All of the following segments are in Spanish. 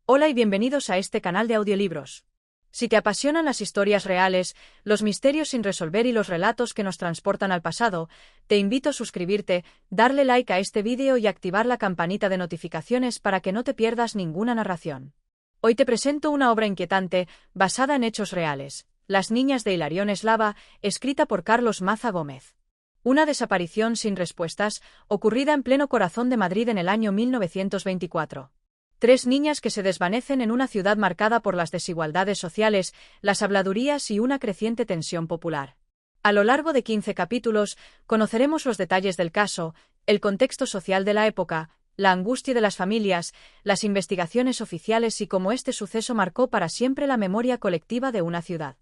Hola y bienvenidos a este canal de audiolibros. Si te apasionan las historias reales, los misterios sin resolver y los relatos que nos transportan al pasado, te invito a suscribirte, darle like a este vídeo y activar la campanita de notificaciones para que no te pierdas ninguna narración. Hoy te presento una obra inquietante, basada en hechos reales, Las niñas de Hilarión Eslava, escrita por Carlos Maza Gómez. Una desaparición sin respuestas, ocurrida en pleno corazón de Madrid en el año 1924. 3 niñas que se desvanecen en una ciudad marcada por las desigualdades sociales, las habladurías y una creciente tensión popular. A lo largo de 15 capítulos, conoceremos los detalles del caso, el contexto social de la época, la angustia de las familias, las investigaciones oficiales y cómo este suceso marcó para siempre la memoria colectiva de una ciudad.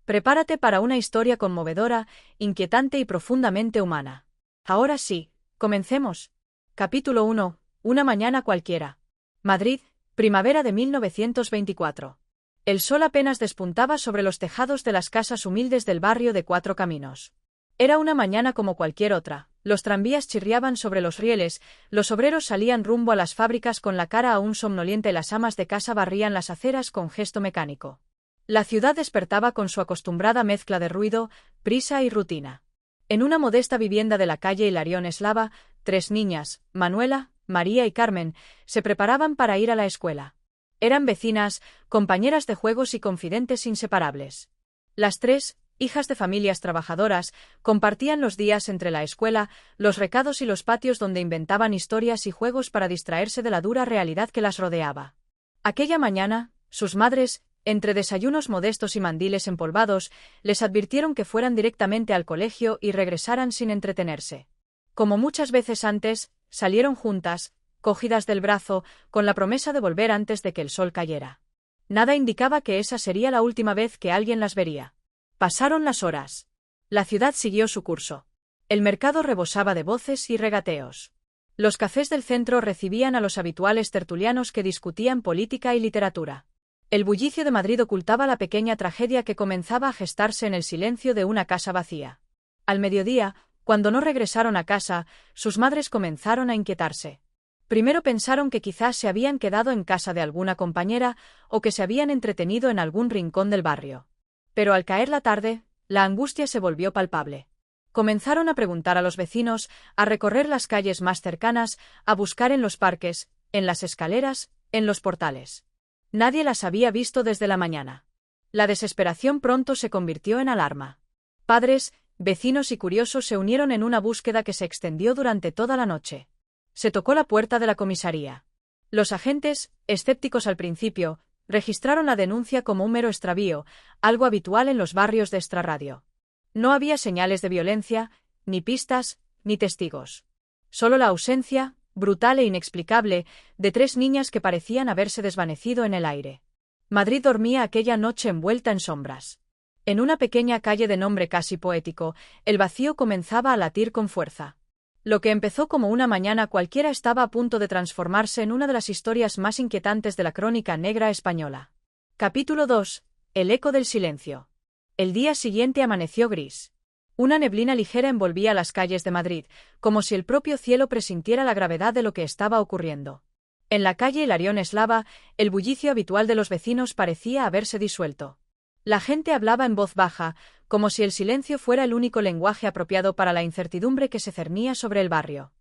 Prepárate para una historia conmovedora, inquietante y profundamente humana. Ahora sí, comencemos. Capítulo 1. Una mañana cualquiera. Madrid, primavera de 1924. El sol apenas despuntaba sobre los tejados de las casas humildes del barrio de Cuatro Caminos. Era una mañana como cualquier otra, los tranvías chirriaban sobre los rieles, los obreros salían rumbo a las fábricas con la cara aún somnoliente y las amas de casa barrían las aceras con gesto mecánico. La ciudad despertaba con su acostumbrada mezcla de ruido, prisa y rutina. En una modesta vivienda de la calle Hilarión Eslava, 3 niñas, Manuela, María y Carmen, se preparaban para ir a la escuela. Eran vecinas, compañeras de juegos y confidentes inseparables. Las 3, hijas de familias trabajadoras, compartían los días entre la escuela, los recados y los patios donde inventaban historias y juegos para distraerse de la dura realidad que las rodeaba. Aquella mañana, sus madres, entre desayunos modestos y mandiles empolvados, les advirtieron que fueran directamente al colegio y regresaran sin entretenerse. Como muchas veces antes, salieron juntas, cogidas del brazo, con la promesa de volver antes de que el sol cayera. Nada indicaba que esa sería la última vez que alguien las vería. Pasaron las horas. La ciudad siguió su curso. El mercado rebosaba de voces y regateos. Los cafés del centro recibían a los habituales tertulianos que discutían política y literatura. El bullicio de Madrid ocultaba la pequeña tragedia que comenzaba a gestarse en el silencio de una casa vacía. Al mediodía, cuando no regresaron a casa, sus madres comenzaron a inquietarse. Primero pensaron que quizás se habían quedado en casa de alguna compañera o que se habían entretenido en algún rincón del barrio. Pero al caer la tarde, la angustia se volvió palpable. Comenzaron a preguntar a los vecinos, a recorrer las calles más cercanas, a buscar en los parques, en las escaleras, en los portales. Nadie las había visto desde la mañana. La desesperación pronto se convirtió en alarma. Padres, vecinos y curiosos se unieron en una búsqueda que se extendió durante toda la noche. Se tocó la puerta de la comisaría. Los agentes, escépticos al principio, registraron la denuncia como un mero extravío, algo habitual en los barrios de extrarradio. No había señales de violencia, ni pistas, ni testigos. Solo la ausencia, brutal e inexplicable, de 3 niñas que parecían haberse desvanecido en el aire. Madrid dormía aquella noche envuelta en sombras. En una pequeña calle de nombre casi poético, el vacío comenzaba a latir con fuerza. Lo que empezó como una mañana cualquiera estaba a punto de transformarse en una de las historias más inquietantes de la crónica negra española. Capítulo 2. El eco del silencio. El día siguiente amaneció gris. Una neblina ligera envolvía las calles de Madrid, como si el propio cielo presintiera la gravedad de lo que estaba ocurriendo. En la calle Hilarión Eslava, el bullicio habitual de los vecinos parecía haberse disuelto. La gente hablaba en voz baja, como si el silencio fuera el único lenguaje apropiado para la incertidumbre que se cernía sobre el barrio.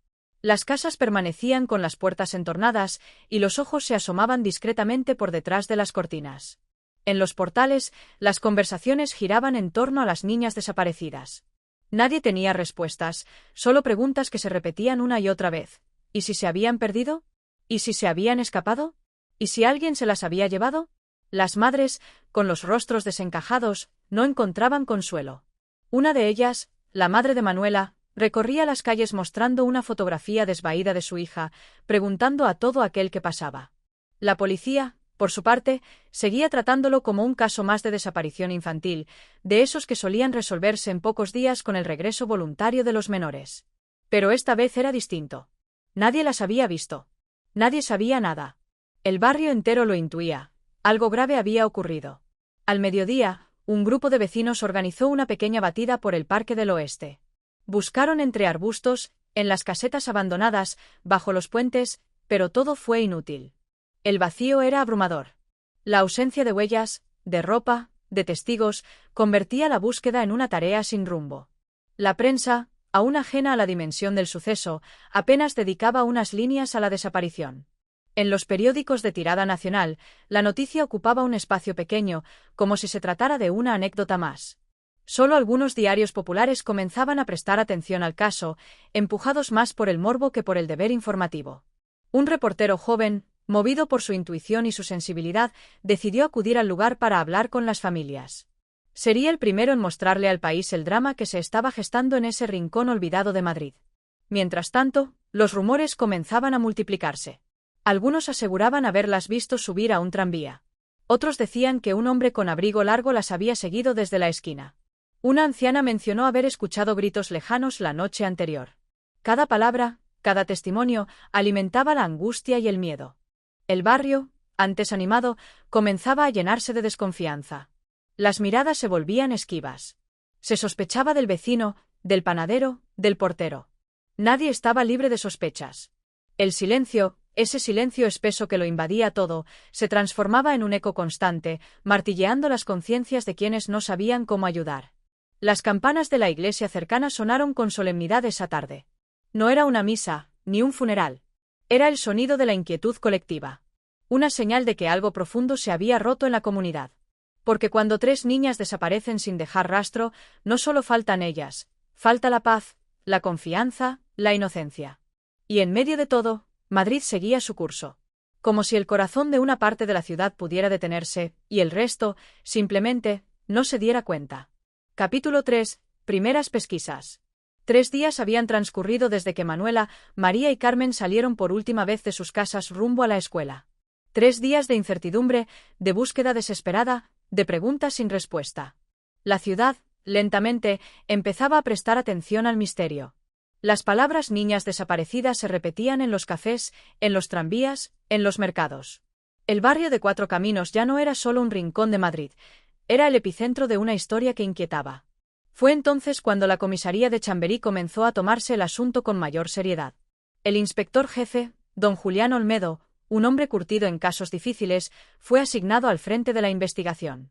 Las casas permanecían con las puertas entornadas, y los ojos se asomaban discretamente por detrás de las cortinas. En los portales, las conversaciones giraban en torno a las niñas desaparecidas. Nadie tenía respuestas, solo preguntas que se repetían una y otra vez. ¿Y si se habían perdido? ¿Y si se habían escapado? ¿Y si alguien se las había llevado? Las madres, con los rostros desencajados, no encontraban consuelo. Una de ellas, la madre de Manuela, recorría las calles mostrando una fotografía desvaída de su hija, preguntando a todo aquel que pasaba. La policía, por su parte, seguía tratándolo como un caso más de desaparición infantil, de esos que solían resolverse en pocos días con el regreso voluntario de los menores. Pero esta vez era distinto. Nadie las había visto. Nadie sabía nada. El barrio entero lo intuía. Algo grave había ocurrido. Al mediodía, un grupo de vecinos organizó una pequeña batida por el Parque del Oeste. Buscaron entre arbustos, en las casetas abandonadas, bajo los puentes, pero todo fue inútil. El vacío era abrumador. La ausencia de huellas, de ropa, de testigos, convertía la búsqueda en una tarea sin rumbo. La prensa, aún ajena a la dimensión del suceso, apenas dedicaba unas líneas a la desaparición. En los periódicos de tirada nacional, la noticia ocupaba un espacio pequeño, como si se tratara de una anécdota más. Solo algunos diarios populares comenzaban a prestar atención al caso, empujados más por el morbo que por el deber informativo. Un reportero joven, movido por su intuición y su sensibilidad, decidió acudir al lugar para hablar con las familias. Sería el primero en mostrarle al país el drama que se estaba gestando en ese rincón olvidado de Madrid. Mientras tanto, los rumores comenzaban a multiplicarse. Algunos aseguraban haberlas visto subir a un tranvía. Otros decían que un hombre con abrigo largo las había seguido desde la esquina. Una anciana mencionó haber escuchado gritos lejanos la noche anterior. Cada palabra, cada testimonio, alimentaba la angustia y el miedo. El barrio, antes animado, comenzaba a llenarse de desconfianza. Las miradas se volvían esquivas. Se sospechaba del vecino, del panadero, del portero. Nadie estaba libre de sospechas. El silencio, ese silencio espeso que lo invadía todo, se transformaba en un eco constante, martilleando las conciencias de quienes no sabían cómo ayudar. Las campanas de la iglesia cercana sonaron con solemnidad esa tarde. No era una misa, ni un funeral. Era el sonido de la inquietud colectiva. Una señal de que algo profundo se había roto en la comunidad. Porque cuando 3 niñas desaparecen sin dejar rastro, no solo faltan ellas, falta la paz, la confianza, la inocencia. Y en medio de todo, Madrid seguía su curso. Como si el corazón de una parte de la ciudad pudiera detenerse, y el resto, simplemente, no se diera cuenta. Capítulo 3. Primeras pesquisas. 3 días habían transcurrido desde que Manuela, María y Carmen salieron por última vez de sus casas rumbo a la escuela. 3 días de incertidumbre, de búsqueda desesperada, de preguntas sin respuesta. La ciudad, lentamente, empezaba a prestar atención al misterio. Las palabras niñas desaparecidas se repetían en los cafés, en los tranvías, en los mercados. El barrio de Cuatro Caminos ya no era solo un rincón de Madrid, era el epicentro de una historia que inquietaba. Fue entonces cuando la comisaría de Chamberí comenzó a tomarse el asunto con mayor seriedad. El inspector jefe, don Julián Olmedo, un hombre curtido en casos difíciles, fue asignado al frente de la investigación.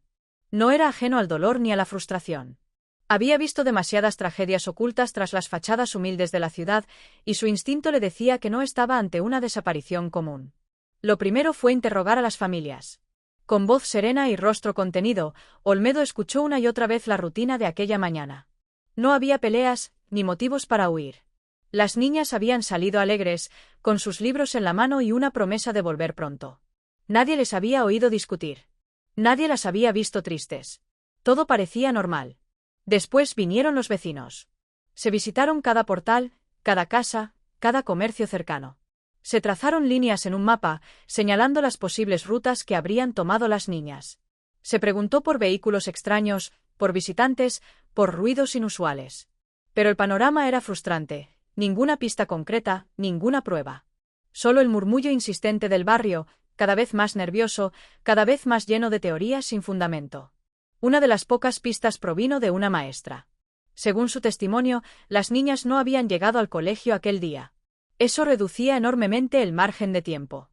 No era ajeno al dolor ni a la frustración. Había visto demasiadas tragedias ocultas tras las fachadas humildes de la ciudad, y su instinto le decía que no estaba ante una desaparición común. Lo primero fue interrogar a las familias. Con voz serena y rostro contenido, Olmedo escuchó una y otra vez la rutina de aquella mañana. No había peleas, ni motivos para huir. Las niñas habían salido alegres, con sus libros en la mano y una promesa de volver pronto. Nadie les había oído discutir. Nadie las había visto tristes. Todo parecía normal. Después vinieron los vecinos. Se visitaron cada portal, cada casa, cada comercio cercano. Se trazaron líneas en un mapa, señalando las posibles rutas que habrían tomado las niñas. Se preguntó por vehículos extraños, por visitantes, por ruidos inusuales. Pero el panorama era frustrante. Ninguna pista concreta, ninguna prueba. Solo el murmullo insistente del barrio, cada vez más nervioso, cada vez más lleno de teorías sin fundamento. Una de las pocas pistas provino de una maestra. Según su testimonio, las niñas no habían llegado al colegio aquel día. Eso reducía enormemente el margen de tiempo.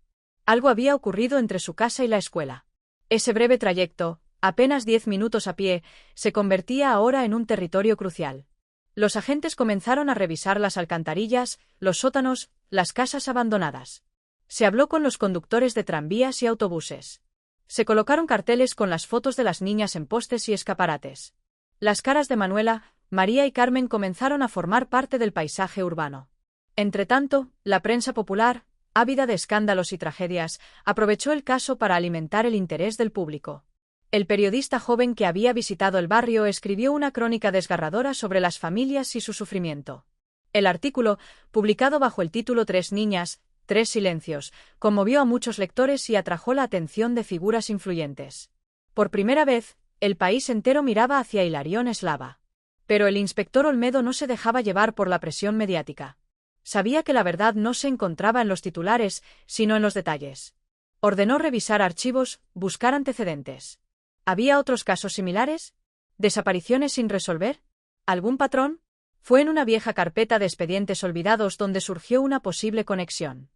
Algo había ocurrido entre su casa y la escuela. Ese breve trayecto, apenas 10 minutos a pie, se convertía ahora en un territorio crucial. Los agentes comenzaron a revisar las alcantarillas, los sótanos, las casas abandonadas. Se habló con los conductores de tranvías y autobuses. Se colocaron carteles con las fotos de las niñas en postes y escaparates. Las caras de Manuela, María y Carmen comenzaron a formar parte del paisaje urbano. Entretanto, la prensa popular, ávida de escándalos y tragedias, aprovechó el caso para alimentar el interés del público. El periodista joven que había visitado el barrio escribió una crónica desgarradora sobre las familias y su sufrimiento. El artículo, publicado bajo el título 3 niñas, 3 silencios, conmovió a muchos lectores y atrajo la atención de figuras influyentes. Por primera vez, el país entero miraba hacia Hilarión Eslava. Pero el inspector Olmedo no se dejaba llevar por la presión mediática. Sabía que la verdad no se encontraba en los titulares, sino en los detalles. Ordenó revisar archivos, buscar antecedentes. ¿Había otros casos similares? ¿Desapariciones sin resolver? ¿Algún patrón? Fue en una vieja carpeta de expedientes olvidados donde surgió una posible conexión.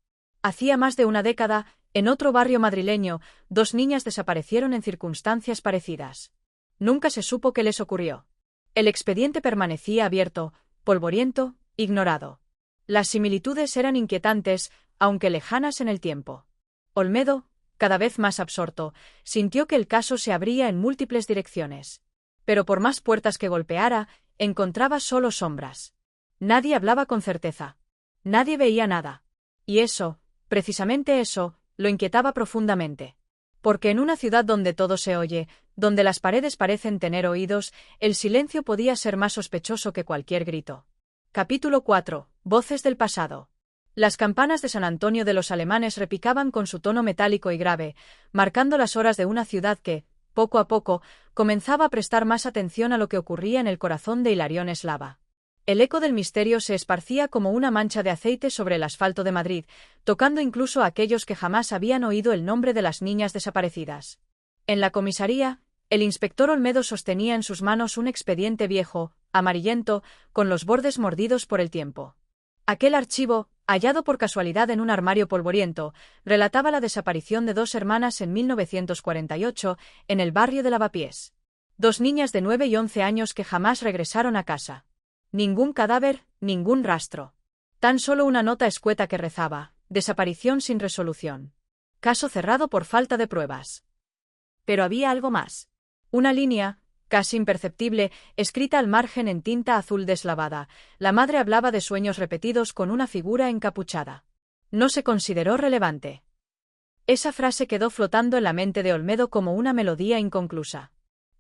Hacía más de una década, en otro barrio madrileño, 2 niñas desaparecieron en circunstancias parecidas. Nunca se supo qué les ocurrió. El expediente permanecía abierto, polvoriento, ignorado. Las similitudes eran inquietantes, aunque lejanas en el tiempo. Olmedo, cada vez más absorto, sintió que el caso se abría en múltiples direcciones. Pero por más puertas que golpeara, encontraba solo sombras. Nadie hablaba con certeza. Nadie veía nada. Y eso, precisamente eso, lo inquietaba profundamente. Porque en una ciudad donde todo se oye, donde las paredes parecen tener oídos, el silencio podía ser más sospechoso que cualquier grito. Capítulo 4. Voces del pasado. Las campanas de San Antonio de los Alemanes repicaban con su tono metálico y grave, marcando las horas de una ciudad que, poco a poco, comenzaba a prestar más atención a lo que ocurría en el corazón de Hilarión Eslava. El eco del misterio se esparcía como una mancha de aceite sobre el asfalto de Madrid, tocando incluso a aquellos que jamás habían oído el nombre de las niñas desaparecidas. En la comisaría, el inspector Olmedo sostenía en sus manos un expediente viejo, amarillento, con los bordes mordidos por el tiempo. Aquel archivo, hallado por casualidad en un armario polvoriento, relataba la desaparición de 2 hermanas en 1948, en el barrio de Lavapiés. 2 niñas de 9 y 11 años que jamás regresaron a casa. Ningún cadáver, ningún rastro. Tan solo una nota escueta que rezaba: desaparición sin resolución. Caso cerrado por falta de pruebas. Pero había algo más. Una línea, casi imperceptible, escrita al margen en tinta azul deslavada. La madre hablaba de sueños repetidos con una figura encapuchada. No se consideró relevante. Esa frase quedó flotando en la mente de Olmedo como una melodía inconclusa.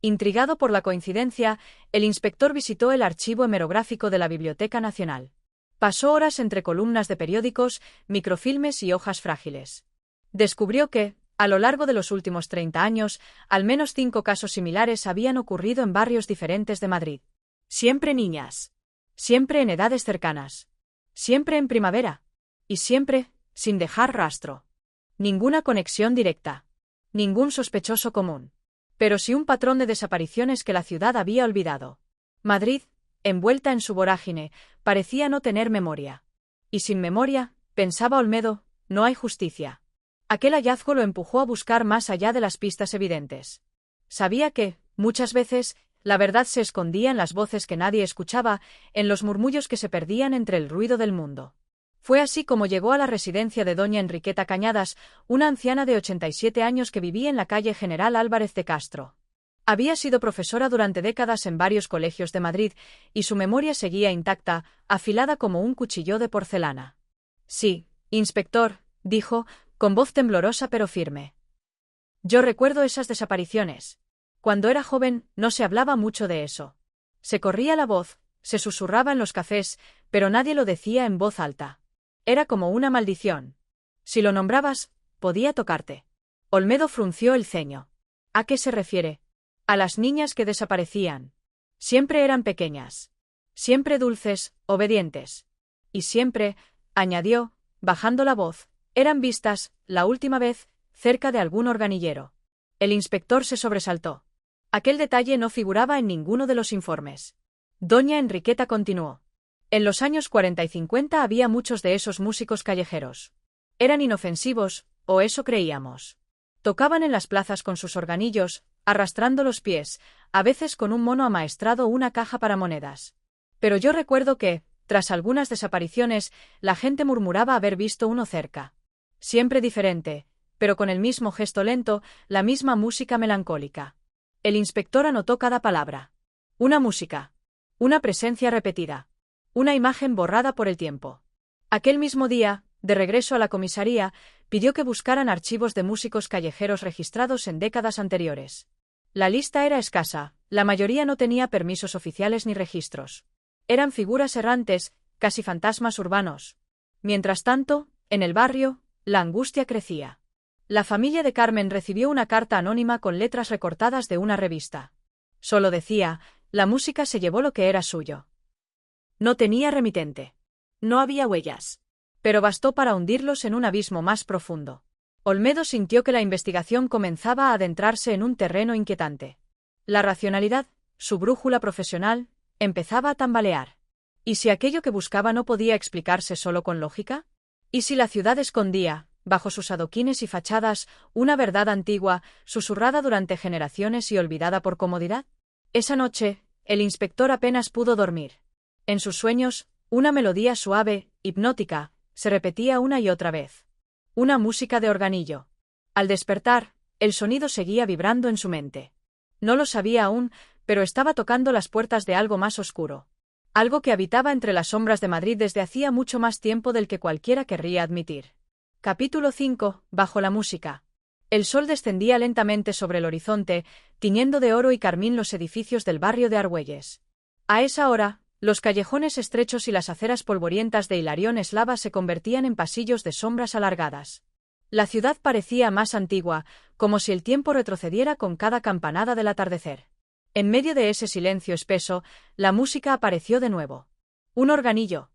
Intrigado por la coincidencia, el inspector visitó el archivo hemerográfico de la Biblioteca Nacional. Pasó horas entre columnas de periódicos, microfilmes y hojas frágiles. Descubrió que, a lo largo de los últimos 30 años, al menos 5 casos similares habían ocurrido en barrios diferentes de Madrid. Siempre niñas. Siempre en edades cercanas. Siempre en primavera. Y siempre, sin dejar rastro. Ninguna conexión directa. Ningún sospechoso común. Pero sí un patrón de desapariciones que la ciudad había olvidado. Madrid, envuelta en su vorágine, parecía no tener memoria. Y sin memoria, pensaba Olmedo, no hay justicia. Aquel hallazgo lo empujó a buscar más allá de las pistas evidentes. Sabía que, muchas veces, la verdad se escondía en las voces que nadie escuchaba, en los murmullos que se perdían entre el ruido del mundo. Fue así como llegó a la residencia de doña Enriqueta Cañadas, una anciana de 87 años que vivía en la calle General Álvarez de Castro. Había sido profesora durante décadas en varios colegios de Madrid, y su memoria seguía intacta, afilada como un cuchillo de porcelana. Sí, inspector, dijo, con voz temblorosa pero firme. Yo recuerdo esas desapariciones. Cuando era joven, no se hablaba mucho de eso. Se corría la voz, se susurraba en los cafés, pero nadie lo decía en voz alta. Era como una maldición. Si lo nombrabas, podía tocarte. Olmedo frunció el ceño. ¿A qué se refiere? A las niñas que desaparecían. Siempre eran pequeñas. Siempre dulces, obedientes. Y siempre, añadió, bajando la voz, eran vistas, la última vez, cerca de algún organillero. El inspector se sobresaltó. Aquel detalle no figuraba en ninguno de los informes. Doña Enriqueta continuó. En los años 40 y 50 había muchos de esos músicos callejeros. Eran inofensivos, o eso creíamos. Tocaban en las plazas con sus organillos, arrastrando los pies, a veces con un mono amaestrado o una caja para monedas. Pero yo recuerdo que, tras algunas desapariciones, la gente murmuraba haber visto uno cerca. Siempre diferente, pero con el mismo gesto lento, la misma música melancólica. El inspector anotó cada palabra. Una música. Una presencia repetida. Una imagen borrada por el tiempo. Aquel mismo día, de regreso a la comisaría, pidió que buscaran archivos de músicos callejeros registrados en décadas anteriores. La lista era escasa, la mayoría no tenía permisos oficiales ni registros. Eran figuras errantes, casi fantasmas urbanos. Mientras tanto, en el barrio, la angustia crecía. La familia de Carmen recibió una carta anónima con letras recortadas de una revista. Solo decía, la música se llevó lo que era suyo. No tenía remitente. No había huellas. Pero bastó para hundirlos en un abismo más profundo. Olmedo sintió que la investigación comenzaba a adentrarse en un terreno inquietante. La racionalidad, su brújula profesional, empezaba a tambalear. ¿Y si aquello que buscaba no podía explicarse solo con lógica? Y si la ciudad escondía, bajo sus adoquines y fachadas, una verdad antigua, susurrada durante generaciones y olvidada por comodidad. Esa noche, el inspector apenas pudo dormir. En sus sueños, una melodía suave, hipnótica, se repetía una y otra vez. Una música de organillo. Al despertar, el sonido seguía vibrando en su mente. No lo sabía aún, pero estaba tocando las puertas de algo más oscuro. Algo que habitaba entre las sombras de Madrid desde hacía mucho más tiempo del que cualquiera querría admitir. Capítulo 5. Bajo la música. El sol descendía lentamente sobre el horizonte, tiñendo de oro y carmín los edificios del barrio de Argüelles. A esa hora, los callejones estrechos y las aceras polvorientas de Hilarión Eslava se convertían en pasillos de sombras alargadas. La ciudad parecía más antigua, como si el tiempo retrocediera con cada campanada del atardecer. En medio de ese silencio espeso, la música apareció de nuevo. Un organillo.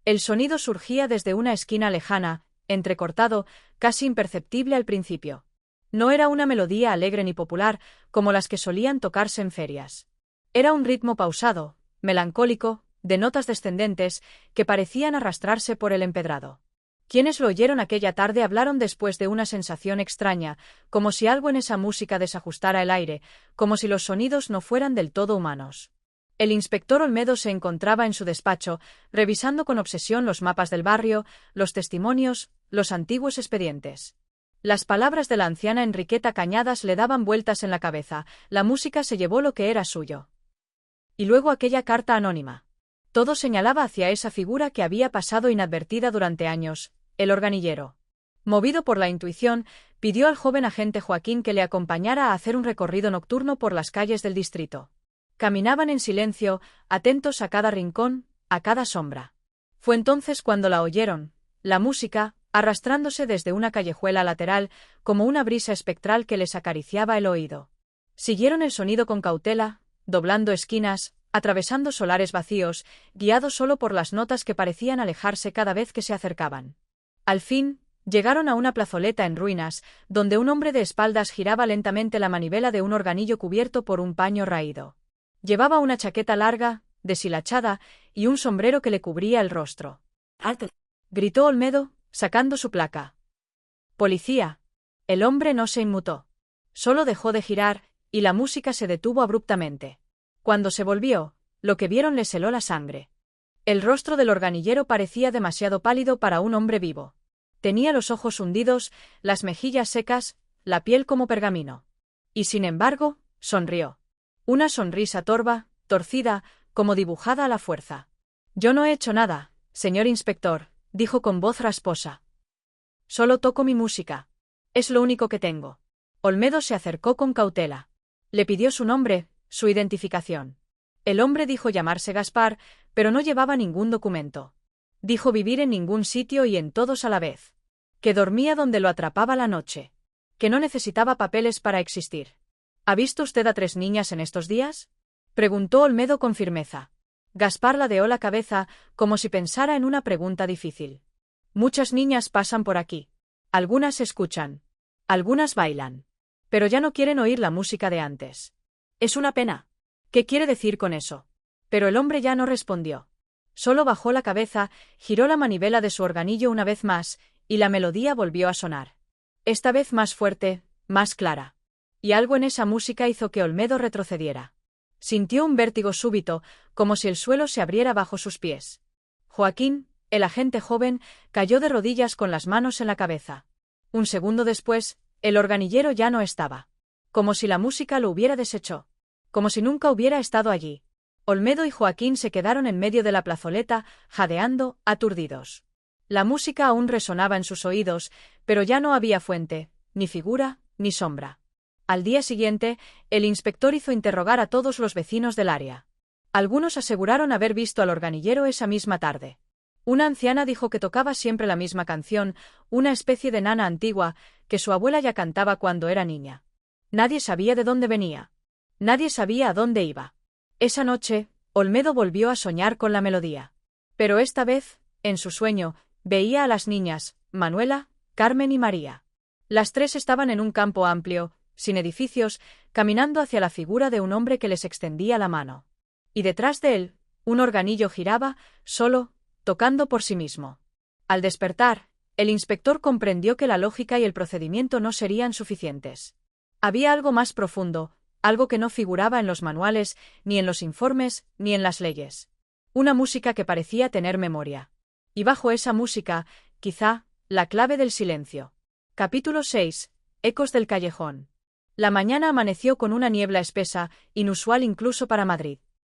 El sonido surgía desde una esquina lejana, entrecortado, casi imperceptible al principio. No era una melodía alegre ni popular, como las que solían tocarse en ferias. Era un ritmo pausado, melancólico, de notas descendentes, que parecían arrastrarse por el empedrado. Quienes lo oyeron aquella tarde hablaron después de una sensación extraña, como si algo en esa música desajustara el aire, como si los sonidos no fueran del todo humanos. El inspector Olmedo se encontraba en su despacho, revisando con obsesión los mapas del barrio, los testimonios, los antiguos expedientes. Las palabras de la anciana Enriqueta Cañadas le daban vueltas en la cabeza, la música se llevó lo que era suyo. Y luego aquella carta anónima. Todo señalaba hacia esa figura que había pasado inadvertida durante años, el organillero. Movido por la intuición, pidió al joven agente Joaquín que le acompañara a hacer un recorrido nocturno por las calles del distrito. Caminaban en silencio, atentos a cada rincón, a cada sombra. Fue entonces cuando la oyeron, la música, arrastrándose desde una callejuela lateral, como una brisa espectral que les acariciaba el oído. Siguieron el sonido con cautela, doblando esquinas, atravesando solares vacíos, guiados solo por las notas que parecían alejarse cada vez que se acercaban. Al fin, llegaron a una plazoleta en ruinas, donde un hombre de espaldas giraba lentamente la manivela de un organillo cubierto por un paño raído. Llevaba una chaqueta larga, deshilachada, y un sombrero que le cubría el rostro. ¡Alto!, gritó Olmedo, sacando su placa. ¡Policía! El hombre no se inmutó. Solo dejó de girar, y la música se detuvo abruptamente. Cuando se volvió, lo que vieron les heló la sangre. El rostro del organillero parecía demasiado pálido para un hombre vivo. Tenía los ojos hundidos, las mejillas secas, la piel como pergamino. Y sin embargo, sonrió. Una sonrisa torva, torcida, como dibujada a la fuerza. «Yo no he hecho nada, señor inspector», dijo con voz rasposa. «Solo toco mi música. Es lo único que tengo». Olmedo se acercó con cautela. Le pidió su nombre, su identificación. El hombre dijo llamarse Gaspar, pero no llevaba ningún documento. Dijo vivir en ningún sitio y en todos a la vez. Que dormía donde lo atrapaba la noche. Que no necesitaba papeles para existir. ¿Ha visto usted a 3 niñas en estos días?, preguntó Olmedo con firmeza. Gaspar ladeó la cabeza, como si pensara en una pregunta difícil. Muchas niñas pasan por aquí. Algunas escuchan. Algunas bailan. Pero ya no quieren oír la música de antes. Es una pena. ¿Qué quiere decir con eso? Pero el hombre ya no respondió. Solo bajó la cabeza, giró la manivela de su organillo una vez más, y la melodía volvió a sonar. Esta vez más fuerte, más clara. Y algo en esa música hizo que Olmedo retrocediera. Sintió un vértigo súbito, como si el suelo se abriera bajo sus pies. Joaquín, el agente joven, cayó de rodillas con las manos en la cabeza. Un segundo después, el organillero ya no estaba. Como si la música lo hubiera deshecho. Como si nunca hubiera estado allí. Olmedo y Joaquín se quedaron en medio de la plazoleta, jadeando, aturdidos. La música aún resonaba en sus oídos, pero ya no había fuente, ni figura, ni sombra. Al día siguiente, el inspector hizo interrogar a todos los vecinos del área. Algunos aseguraron haber visto al organillero esa misma tarde. Una anciana dijo que tocaba siempre la misma canción, una especie de nana antigua, que su abuela ya cantaba cuando era niña. Nadie sabía de dónde venía. Nadie sabía a dónde iba. Esa noche, Olmedo volvió a soñar con la melodía. Pero esta vez, en su sueño, veía a las niñas, Manuela, Carmen y María. Las 3 estaban en un campo amplio, sin edificios, caminando hacia la figura de un hombre que les extendía la mano. Y detrás de él, un organillo giraba, solo, tocando por sí mismo. Al despertar, El inspector comprendió que la lógica y el procedimiento no serían suficientes. Había algo más profundo, algo que no figuraba en los manuales, ni en los informes, ni en las leyes. Una música que parecía tener memoria. Y bajo esa música, quizá, la clave del silencio. Capítulo 6. Ecos del callejón. La mañana amaneció con una niebla espesa, inusual incluso para Madrid.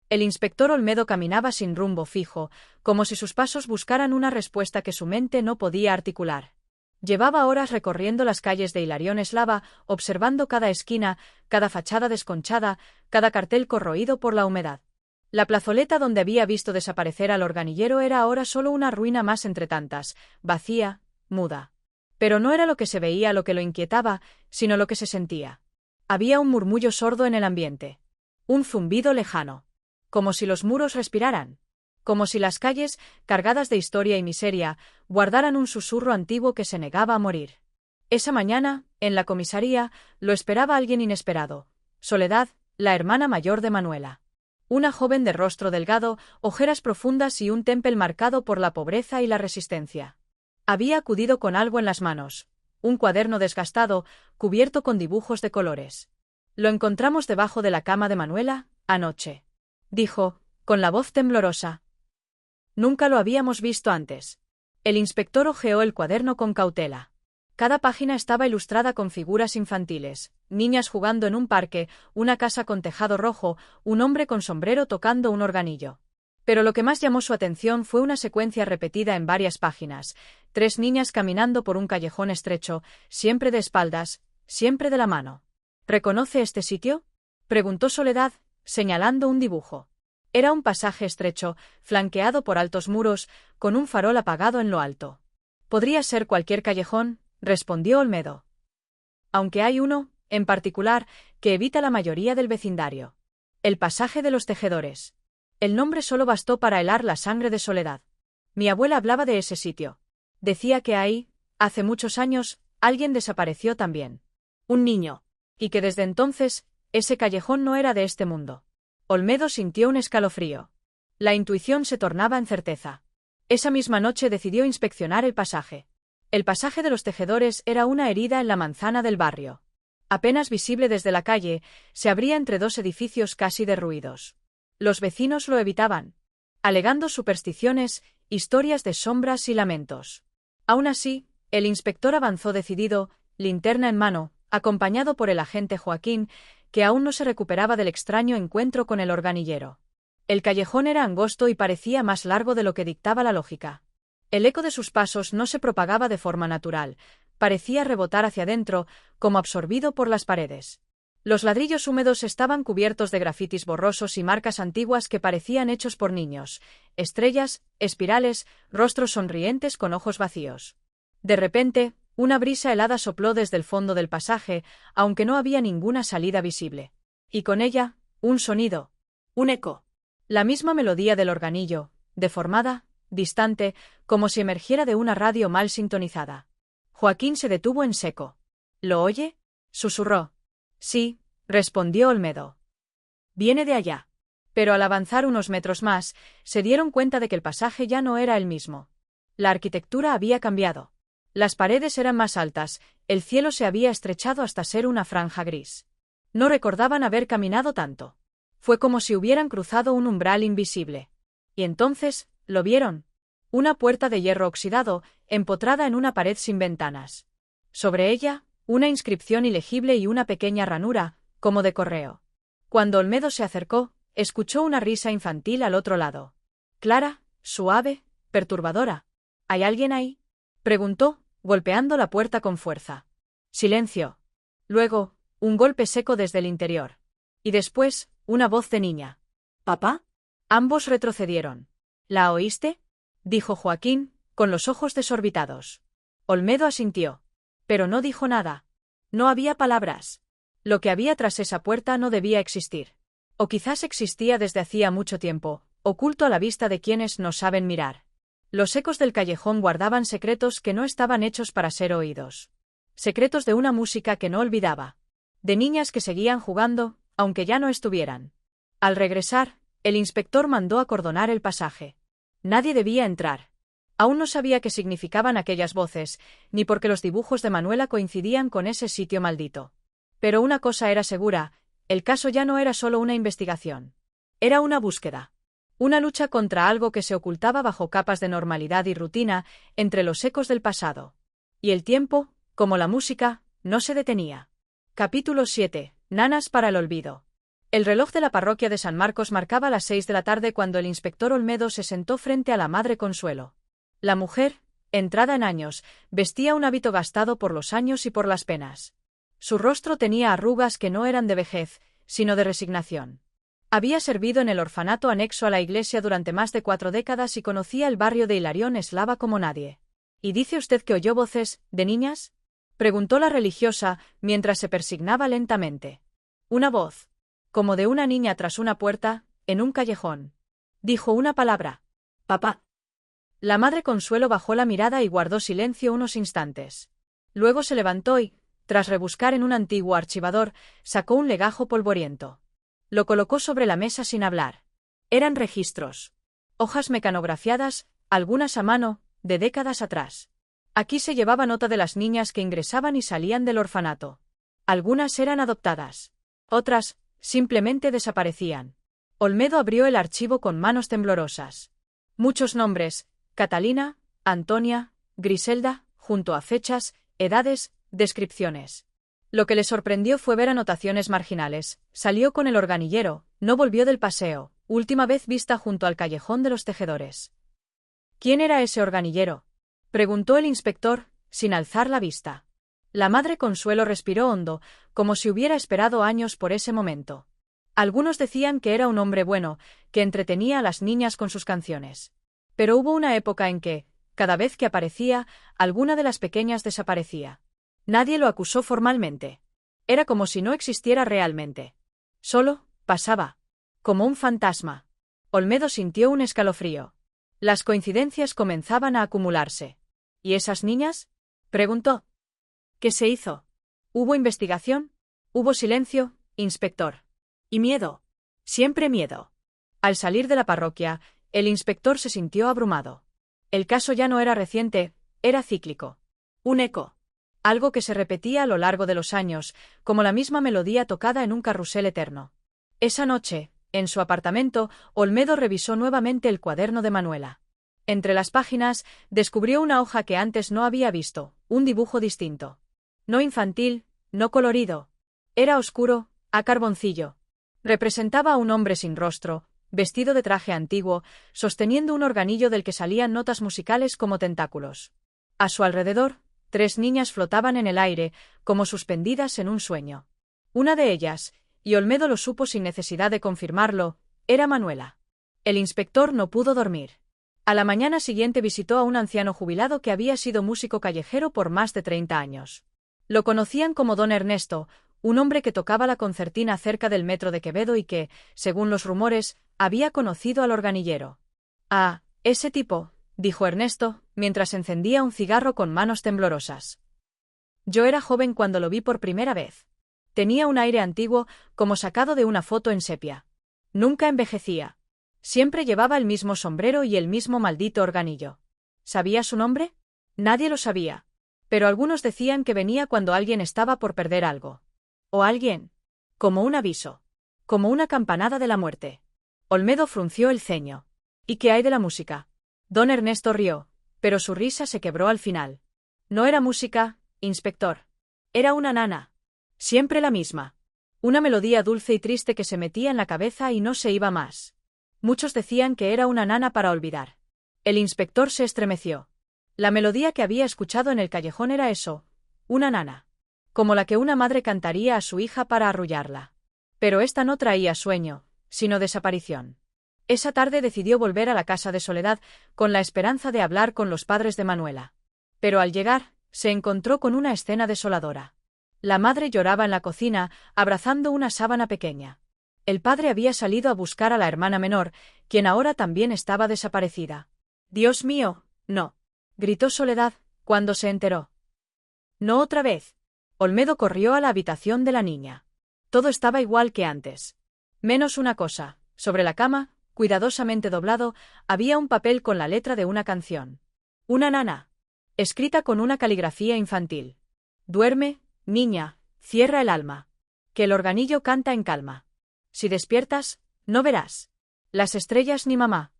El inspector Olmedo caminaba sin rumbo fijo, como si sus pasos buscaran una respuesta que su mente no podía articular. Llevaba horas recorriendo las calles de Hilarión Eslava, observando cada esquina, cada fachada desconchada, cada cartel corroído por la humedad. La plazoleta donde había visto desaparecer al organillero era ahora solo una ruina más entre tantas, vacía, muda. Pero no era lo que se veía lo que lo inquietaba, sino lo que se sentía. Había un murmullo sordo en el ambiente. Un zumbido lejano. Como si los muros respiraran. Como si las calles, cargadas de historia y miseria, guardaran un susurro antiguo que se negaba a morir. Esa mañana, en la comisaría, lo esperaba alguien inesperado. Soledad, la hermana mayor de Manuela. Una joven de rostro delgado, ojeras profundas y un temple marcado por la pobreza y la resistencia. Había acudido con algo en las manos. Un cuaderno desgastado, cubierto con dibujos de colores. Lo encontramos debajo de la cama de Manuela, anoche. Dijo, con la voz temblorosa. Nunca lo habíamos visto antes. El inspector hojeó el cuaderno con cautela. Cada página estaba ilustrada con figuras infantiles, niñas jugando en un parque, una casa con tejado rojo, un hombre con sombrero tocando un organillo. Pero lo que más llamó su atención fue una secuencia repetida en varias páginas, 3 niñas caminando por un callejón estrecho, siempre de espaldas, siempre de la mano. ¿Reconoce este sitio?, preguntó Soledad, señalando un dibujo. Era un pasaje estrecho, flanqueado por altos muros, con un farol apagado en lo alto. Podría ser cualquier callejón, respondió Olmedo. Aunque hay uno, en particular, que evita la mayoría del vecindario. El pasaje de los tejedores. El nombre solo bastó para helar la sangre de Soledad. Mi abuela hablaba de ese sitio. Decía que ahí, hace muchos años, alguien desapareció también. Un niño. Y que desde entonces, ese callejón no era de este mundo. Olmedo sintió un escalofrío. La intuición se tornaba en certeza. Esa misma noche decidió inspeccionar el pasaje. El pasaje de los tejedores era una herida en la manzana del barrio. Apenas visible desde la calle, se abría entre 2 edificios casi derruidos. Los vecinos lo evitaban, alegando supersticiones, historias de sombras y lamentos. Aún así, el inspector avanzó decidido, linterna en mano, acompañado por el agente Joaquín, que aún no se recuperaba del extraño encuentro con el organillero. El callejón era angosto y parecía más largo de lo que dictaba la lógica. El eco de sus pasos no se propagaba de forma natural, parecía rebotar hacia adentro, como absorbido por las paredes. Los ladrillos húmedos estaban cubiertos de grafitis borrosos y marcas antiguas que parecían hechos por niños, estrellas, espirales, rostros sonrientes con ojos vacíos. De repente, una brisa helada sopló desde el fondo del pasaje, aunque no había ninguna salida visible. Y con ella, un sonido. Un eco. La misma melodía del organillo, deformada, distante, como si emergiera de una radio mal sintonizada. Joaquín se detuvo en seco. ¿Lo oye?, susurró. Sí, respondió Olmedo. Viene de allá. Pero al avanzar unos metros más, se dieron cuenta de que el pasaje ya no era el mismo. La arquitectura había cambiado. Las paredes eran más altas, el cielo se había estrechado hasta ser una franja gris. No recordaban haber caminado tanto. Fue como si hubieran cruzado un umbral invisible. Y entonces, lo vieron. Una puerta de hierro oxidado, empotrada en una pared sin ventanas. Sobre ella, una inscripción ilegible y una pequeña ranura, como de correo. Cuando Olmedo se acercó, escuchó una risa infantil al otro lado. Clara, suave, perturbadora. ¿Hay alguien ahí?, preguntó, golpeando la puerta con fuerza. Silencio. Luego, un golpe seco desde el interior. Y después, una voz de niña. ¿Papá? Ambos retrocedieron. ¿La oíste?, dijo Joaquín, con los ojos desorbitados. Olmedo asintió. Pero no dijo nada. No había palabras. Lo que había tras esa puerta no debía existir. O quizás existía desde hacía mucho tiempo, oculto a la vista de quienes no saben mirar. Los ecos del callejón guardaban secretos que no estaban hechos para ser oídos. Secretos de una música que no olvidaba. De niñas que seguían jugando, aunque ya no estuvieran. Al regresar, el inspector mandó acordonar el pasaje. Nadie debía entrar. Aún no sabía qué significaban aquellas voces, ni por qué los dibujos de Manuela coincidían con ese sitio maldito. Pero una cosa era segura, el caso ya no era solo una investigación. Era una búsqueda. Una lucha contra algo que se ocultaba bajo capas de normalidad y rutina, entre los ecos del pasado. Y el tiempo, como la música, no se detenía. Capítulo 7. Nanas para el olvido. El reloj de la parroquia de San Marcos marcaba las 6 de la tarde cuando el inspector Olmedo se sentó frente a la Madre Consuelo. La mujer, entrada en años, vestía un hábito gastado por los años y por las penas. Su rostro tenía arrugas que no eran de vejez, sino de resignación. Había servido en el orfanato anexo a la iglesia durante más de 4 décadas y conocía el barrio de Hilarión Eslava como nadie. ¿Y dice usted que oyó voces, de niñas? Preguntó la religiosa, mientras se persignaba lentamente. Una voz, como de una niña tras una puerta, en un callejón. Dijo una palabra. Papá. La Madre Consuelo bajó la mirada y guardó silencio unos instantes. Luego se levantó y, tras rebuscar en un antiguo archivador, sacó un legajo polvoriento. Lo colocó sobre la mesa sin hablar. Eran registros. Hojas mecanografiadas, algunas a mano, de décadas atrás. Aquí se llevaba nota de las niñas que ingresaban y salían del orfanato. Algunas eran adoptadas. Otras, simplemente desaparecían. Olmedo abrió el archivo con manos temblorosas. Muchos nombres: Catalina, Antonia, Griselda, junto a fechas, edades, descripciones. Lo que le sorprendió fue ver anotaciones marginales. Salió con el organillero, no volvió del paseo, última vez vista junto al callejón de los tejedores. ¿Quién era ese organillero?, preguntó el inspector, sin alzar la vista. La Madre Consuelo respiró hondo, como si hubiera esperado años por ese momento. Algunos decían que era un hombre bueno, que entretenía a las niñas con sus canciones. Pero hubo una época en que, cada vez que aparecía, alguna de las pequeñas desaparecía. Nadie lo acusó formalmente. Era como si no existiera realmente. Solo, pasaba. Como un fantasma. Olmedo sintió un escalofrío. Las coincidencias comenzaban a acumularse. ¿Y esas niñas?, preguntó. ¿Qué se hizo? ¿Hubo investigación? Hubo silencio, inspector. Y miedo. Siempre miedo. Al salir de la parroquia, el inspector se sintió abrumado. El caso ya no era reciente, era cíclico. Un eco. Algo que se repetía a lo largo de los años, como la misma melodía tocada en un carrusel eterno. Esa noche, en su apartamento, Olmedo revisó nuevamente el cuaderno de Manuela. Entre las páginas, descubrió una hoja que antes no había visto, un dibujo distinto. No infantil, no colorido. Era oscuro, a carboncillo. Representaba a un hombre sin rostro, vestido de traje antiguo, sosteniendo un organillo del que salían notas musicales como tentáculos. A su alrededor, 3 niñas flotaban en el aire, como suspendidas en un sueño. Una de ellas, y Olmedo lo supo sin necesidad de confirmarlo, era Manuela. El inspector no pudo dormir. A la mañana siguiente visitó a un anciano jubilado que había sido músico callejero por más de 30 años. Lo conocían como don Ernesto, un hombre que tocaba la concertina cerca del metro de Quevedo y que, según los rumores, había conocido al organillero. «Ah, ese tipo», dijo Ernesto, mientras encendía un cigarro con manos temblorosas. «Yo era joven cuando lo vi por primera vez. Tenía un aire antiguo, como sacado de una foto en sepia. Nunca envejecía. Siempre llevaba el mismo sombrero y el mismo maldito organillo. ¿Sabía su nombre? Nadie lo sabía. Pero algunos decían que venía cuando alguien estaba por perder algo. O alguien. Como un aviso. Como una campanada de la muerte». Olmedo frunció el ceño. «¿Y qué hay de la música?». Don Ernesto rió, pero su risa se quebró al final. «No era música, inspector. Era una nana. Siempre la misma. Una melodía dulce y triste que se metía en la cabeza y no se iba más. Muchos decían que era una nana para olvidar». El inspector se estremeció. La melodía que había escuchado en el callejón era eso, una nana. Como la que una madre cantaría a su hija para arrullarla. Pero esta no traía sueño, sino desaparición. Esa tarde decidió volver a la casa de Soledad, con la esperanza de hablar con los padres de Manuela. Pero al llegar, se encontró con una escena desoladora. La madre lloraba en la cocina, abrazando una sábana pequeña. El padre había salido a buscar a la hermana menor, quien ahora también estaba desaparecida. «Dios mío, no», gritó Soledad, cuando se enteró. «No otra vez». Olmedo corrió a la habitación de la niña. Todo estaba igual que antes. Menos una cosa: sobre la cama, cuidadosamente doblado, había un papel con la letra de una canción. Una nana. Escrita con una caligrafía infantil. Duerme, niña, cierra el alma. Que el organillo canta en calma. Si despiertas, no verás las estrellas ni mamá.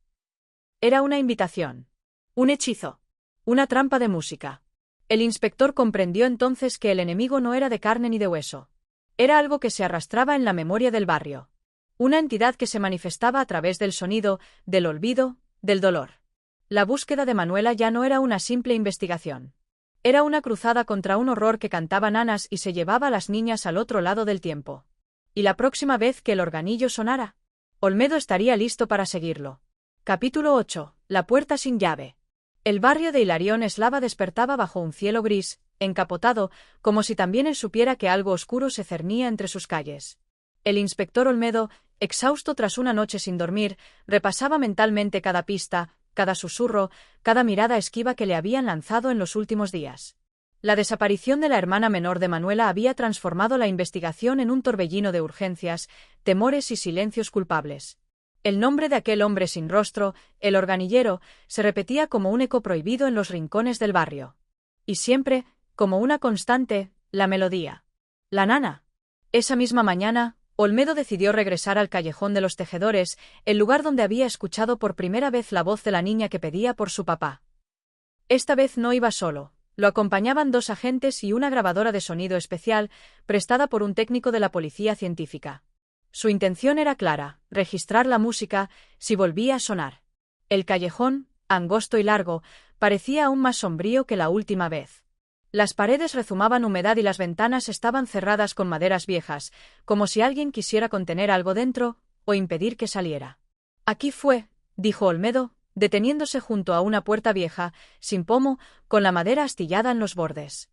Era una invitación. Un hechizo. Una trampa de música. El inspector comprendió entonces que el enemigo no era de carne ni de hueso. Era algo que se arrastraba en la memoria del barrio. Una entidad que se manifestaba a través del sonido, del olvido, del dolor. La búsqueda de Manuela ya no era una simple investigación. Era una cruzada contra un horror que cantaba nanas y se llevaba a las niñas al otro lado del tiempo. Y la próxima vez que el organillo sonara, Olmedo estaría listo para seguirlo. Capítulo 8. La puerta sin llave. El barrio de Hilarión Eslava despertaba bajo un cielo gris, encapotado, como si también él supiera que algo oscuro se cernía entre sus calles. El inspector Olmedo, exhausto tras una noche sin dormir, repasaba mentalmente cada pista, cada susurro, cada mirada esquiva que le habían lanzado en los últimos días. La desaparición de la hermana menor de Manuela había transformado la investigación en un torbellino de urgencias, temores y silencios culpables. El nombre de aquel hombre sin rostro, el organillero, se repetía como un eco prohibido en los rincones del barrio. Y siempre, como una constante, la melodía. La nana. Esa misma mañana, Olmedo decidió regresar al callejón de los tejedores, el lugar donde había escuchado por primera vez la voz de la niña que pedía por su papá. Esta vez no iba solo. Lo acompañaban 2 agentes y una grabadora de sonido especial, prestada por un técnico de la policía científica. Su intención era clara: registrar la música si volvía a sonar. El callejón, angosto y largo, parecía aún más sombrío que la última vez. Las paredes rezumaban humedad y las ventanas estaban cerradas con maderas viejas, como si alguien quisiera contener algo dentro o impedir que saliera. Aquí fue, dijo Olmedo, deteniéndose junto a una puerta vieja, sin pomo, con la madera astillada en los bordes.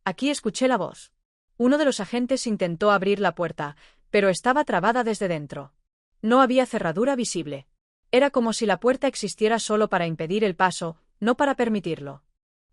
Aquí escuché la voz. Uno de los agentes intentó abrir la puerta, pero estaba trabada desde dentro. No había cerradura visible. Era como si la puerta existiera solo para impedir el paso, no para permitirlo.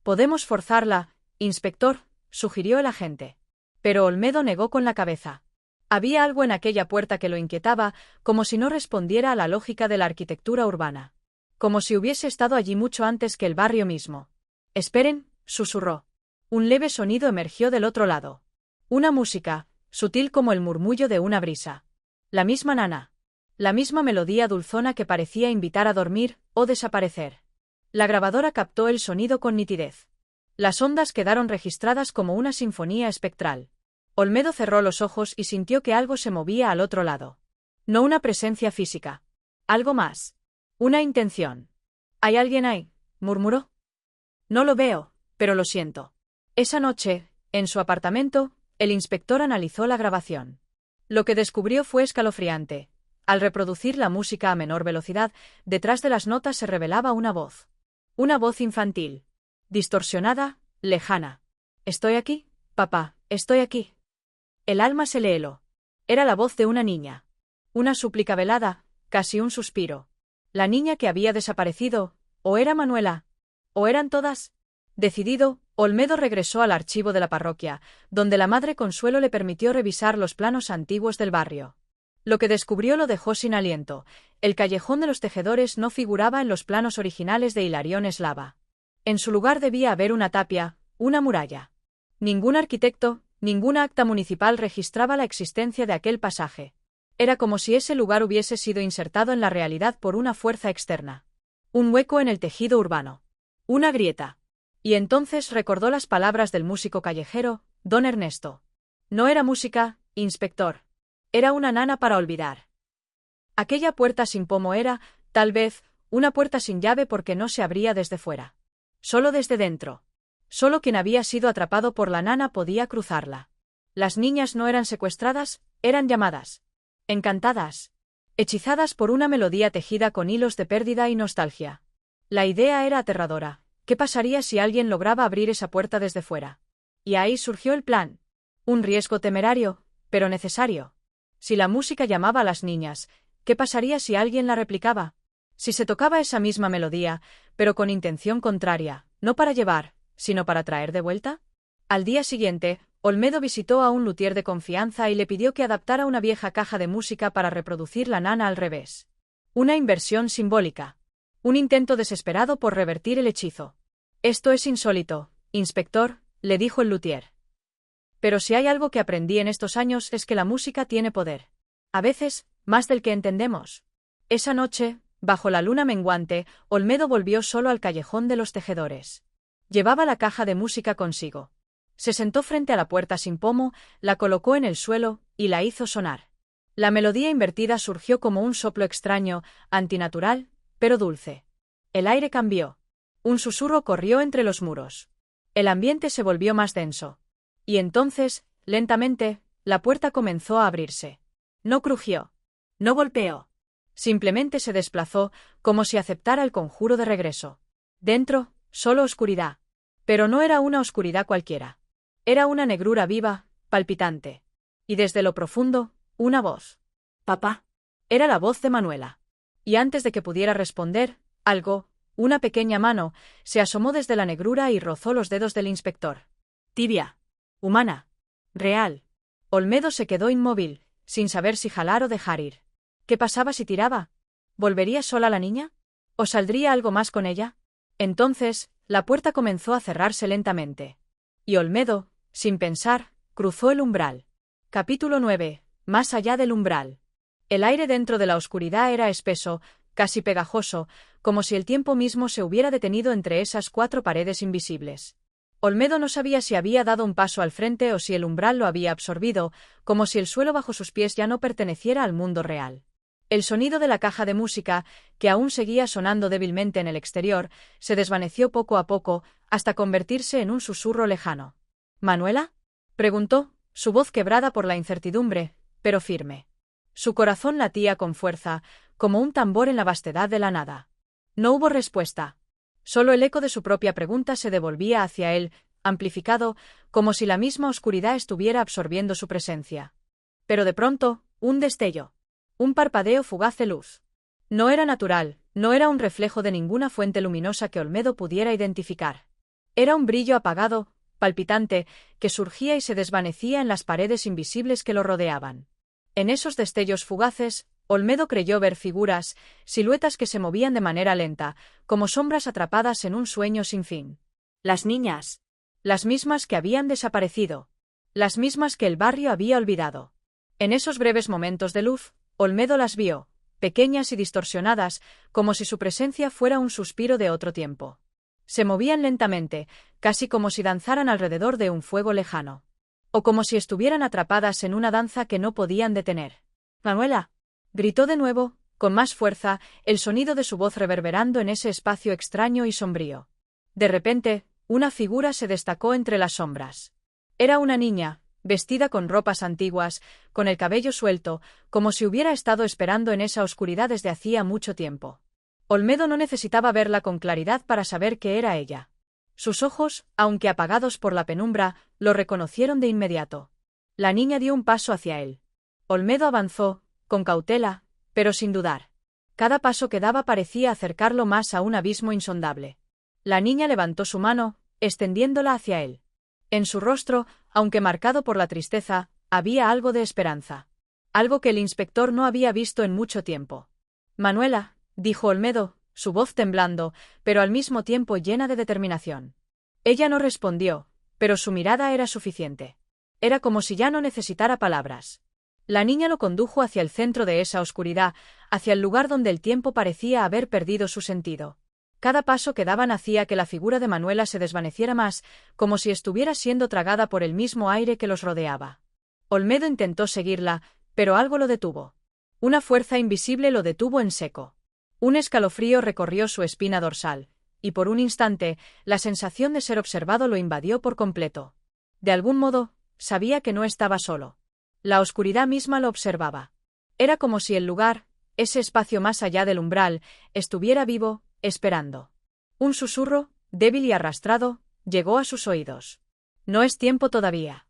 «Podemos forzarla, inspector», sugirió el agente. Pero Olmedo negó con la cabeza. Había algo en aquella puerta que lo inquietaba, como si no respondiera a la lógica de la arquitectura urbana. Como si hubiese estado allí mucho antes que el barrio mismo. «Esperen», susurró. Un leve sonido emergió del otro lado. Una música, sutil como el murmullo de una brisa. La misma nana. La misma melodía dulzona que parecía invitar a dormir o desaparecer. La grabadora captó el sonido con nitidez. Las ondas quedaron registradas como una sinfonía espectral. Olmedo cerró los ojos y sintió que algo se movía al otro lado. No una presencia física. Algo más. Una intención. «¿Hay alguien ahí?», murmuró. «No lo veo, pero lo siento». Esa noche, en su apartamento, el inspector analizó la grabación. Lo que descubrió fue escalofriante. Al reproducir la música a menor velocidad, detrás de las notas se revelaba una voz. Una voz infantil. Distorsionada, lejana. «Estoy aquí, papá, estoy aquí». El alma se le heló. Era la voz de una niña. Una súplica velada, casi un suspiro. La niña que había desaparecido, ¿o era Manuela? ¿O eran todas? Decidido, Olmedo regresó al archivo de la parroquia, donde la madre Consuelo le permitió revisar los planos antiguos del barrio. Lo que descubrió lo dejó sin aliento. El callejón de los tejedores no figuraba en los planos originales de Hilarión Eslava. En su lugar debía haber una tapia, una muralla. Ningún arquitecto, ninguna acta municipal registraba la existencia de aquel pasaje. Era como si ese lugar hubiese sido insertado en la realidad por una fuerza externa. Un hueco en el tejido urbano. Una grieta. Y entonces recordó las palabras del músico callejero, don Ernesto. No era música, inspector. Era una nana para olvidar. Aquella puerta sin pomo era, tal vez, una puerta sin llave porque no se abría desde fuera. Solo desde dentro. Solo quien había sido atrapado por la nana podía cruzarla. Las niñas no eran secuestradas, eran llamadas. Encantadas. Hechizadas por una melodía tejida con hilos de pérdida y nostalgia. La idea era aterradora. ¿Qué pasaría si alguien lograba abrir esa puerta desde fuera? Y ahí surgió el plan. Un riesgo temerario, pero necesario. Si la música llamaba a las niñas, ¿qué pasaría si alguien la replicaba? Si se tocaba esa misma melodía, pero con intención contraria, no para llevar, sino para traer de vuelta. Al día siguiente, Olmedo visitó a un luthier de confianza y le pidió que adaptara una vieja caja de música para reproducir la nana al revés. Una inversión simbólica. Un intento desesperado por revertir el hechizo. Esto es insólito, inspector, le dijo el luthier. Pero si hay algo que aprendí en estos años es que la música tiene poder. A veces, más del que entendemos. Esa noche, bajo la luna menguante, Olmedo volvió solo al callejón de los tejedores. Llevaba la caja de música consigo. Se sentó frente a la puerta sin pomo, la colocó en el suelo y la hizo sonar. La melodía invertida surgió como un soplo extraño, antinatural, pero dulce. El aire cambió. Un susurro corrió entre los muros. El ambiente se volvió más denso. Y entonces, lentamente, la puerta comenzó a abrirse. No crujió. No golpeó. Simplemente se desplazó, como si aceptara el conjuro de regreso. Dentro, solo oscuridad. Pero no era una oscuridad cualquiera. Era una negrura viva, palpitante. Y desde lo profundo, una voz. «Papá». Era la voz de Manuela. Y antes de que pudiera responder, algo, una pequeña mano, se asomó desde la negrura y rozó los dedos del inspector. Tibia. Humana. Real. Olmedo se quedó inmóvil, sin saber si jalar o dejar ir. ¿Qué pasaba si tiraba? ¿Volvería sola la niña? ¿O saldría algo más con ella? Entonces, la puerta comenzó a cerrarse lentamente. Y Olmedo, sin pensar, cruzó el umbral. Capítulo 9. Más allá del umbral. El aire dentro de la oscuridad era espeso, casi pegajoso, como si el tiempo mismo se hubiera detenido entre esas 4 paredes invisibles. Olmedo no sabía si había dado un paso al frente o si el umbral lo había absorbido, como si el suelo bajo sus pies ya no perteneciera al mundo real. El sonido de la caja de música, que aún seguía sonando débilmente en el exterior, se desvaneció poco a poco, hasta convertirse en un susurro lejano. ¿Manuela?, preguntó, su voz quebrada por la incertidumbre, pero firme. Su corazón latía con fuerza, como un tambor en la vastedad de la nada. No hubo respuesta. Solo el eco de su propia pregunta se devolvía hacia él, amplificado, como si la misma oscuridad estuviera absorbiendo su presencia. Pero de pronto, un destello. Un parpadeo fugaz de luz. No era natural, no era un reflejo de ninguna fuente luminosa que Olmedo pudiera identificar. Era un brillo apagado, palpitante, que surgía y se desvanecía en las paredes invisibles que lo rodeaban. En esos destellos fugaces, Olmedo creyó ver figuras, siluetas que se movían de manera lenta, como sombras atrapadas en un sueño sin fin. Las niñas. Las mismas que habían desaparecido. Las mismas que el barrio había olvidado. En esos breves momentos de luz, Olmedo las vio, pequeñas y distorsionadas, como si su presencia fuera un suspiro de otro tiempo. Se movían lentamente, casi como si danzaran alrededor de un fuego lejano. O como si estuvieran atrapadas en una danza que no podían detener. «Manuela», gritó de nuevo, con más fuerza, el sonido de su voz reverberando en ese espacio extraño y sombrío. De repente, una figura se destacó entre las sombras. Era una niña, vestida con ropas antiguas, con el cabello suelto, como si hubiera estado esperando en esa oscuridad desde hacía mucho tiempo. Olmedo no necesitaba verla con claridad para saber que era ella. Sus ojos, aunque apagados por la penumbra, lo reconocieron de inmediato. La niña dio un paso hacia él. Olmedo avanzó, con cautela, pero sin dudar. Cada paso que daba parecía acercarlo más a un abismo insondable. La niña levantó su mano, extendiéndola hacia él. En su rostro, aunque marcado por la tristeza, había algo de esperanza. Algo que el inspector no había visto en mucho tiempo. «Manuela», dijo Olmedo, su voz temblando, pero al mismo tiempo llena de determinación. Ella no respondió, pero su mirada era suficiente. Era como si ya no necesitara palabras. La niña lo condujo hacia el centro de esa oscuridad, hacia el lugar donde el tiempo parecía haber perdido su sentido. Cada paso que daban hacía que la figura de Manuela se desvaneciera más, como si estuviera siendo tragada por el mismo aire que los rodeaba. Olmedo intentó seguirla, pero algo lo detuvo. Una fuerza invisible lo detuvo en seco. Un escalofrío recorrió su espina dorsal, y por un instante, la sensación de ser observado lo invadió por completo. De algún modo, sabía que no estaba solo. La oscuridad misma lo observaba. Era como si el lugar, ese espacio más allá del umbral, estuviera vivo, esperando. Un susurro, débil y arrastrado, llegó a sus oídos. «No es tiempo todavía».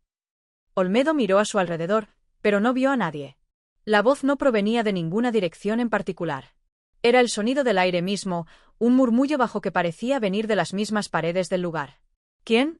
Olmedo miró a su alrededor, pero no vio a nadie. La voz no provenía de ninguna dirección en particular. Era el sonido del aire mismo, un murmullo bajo que parecía venir de las mismas paredes del lugar. «¿Quién?»,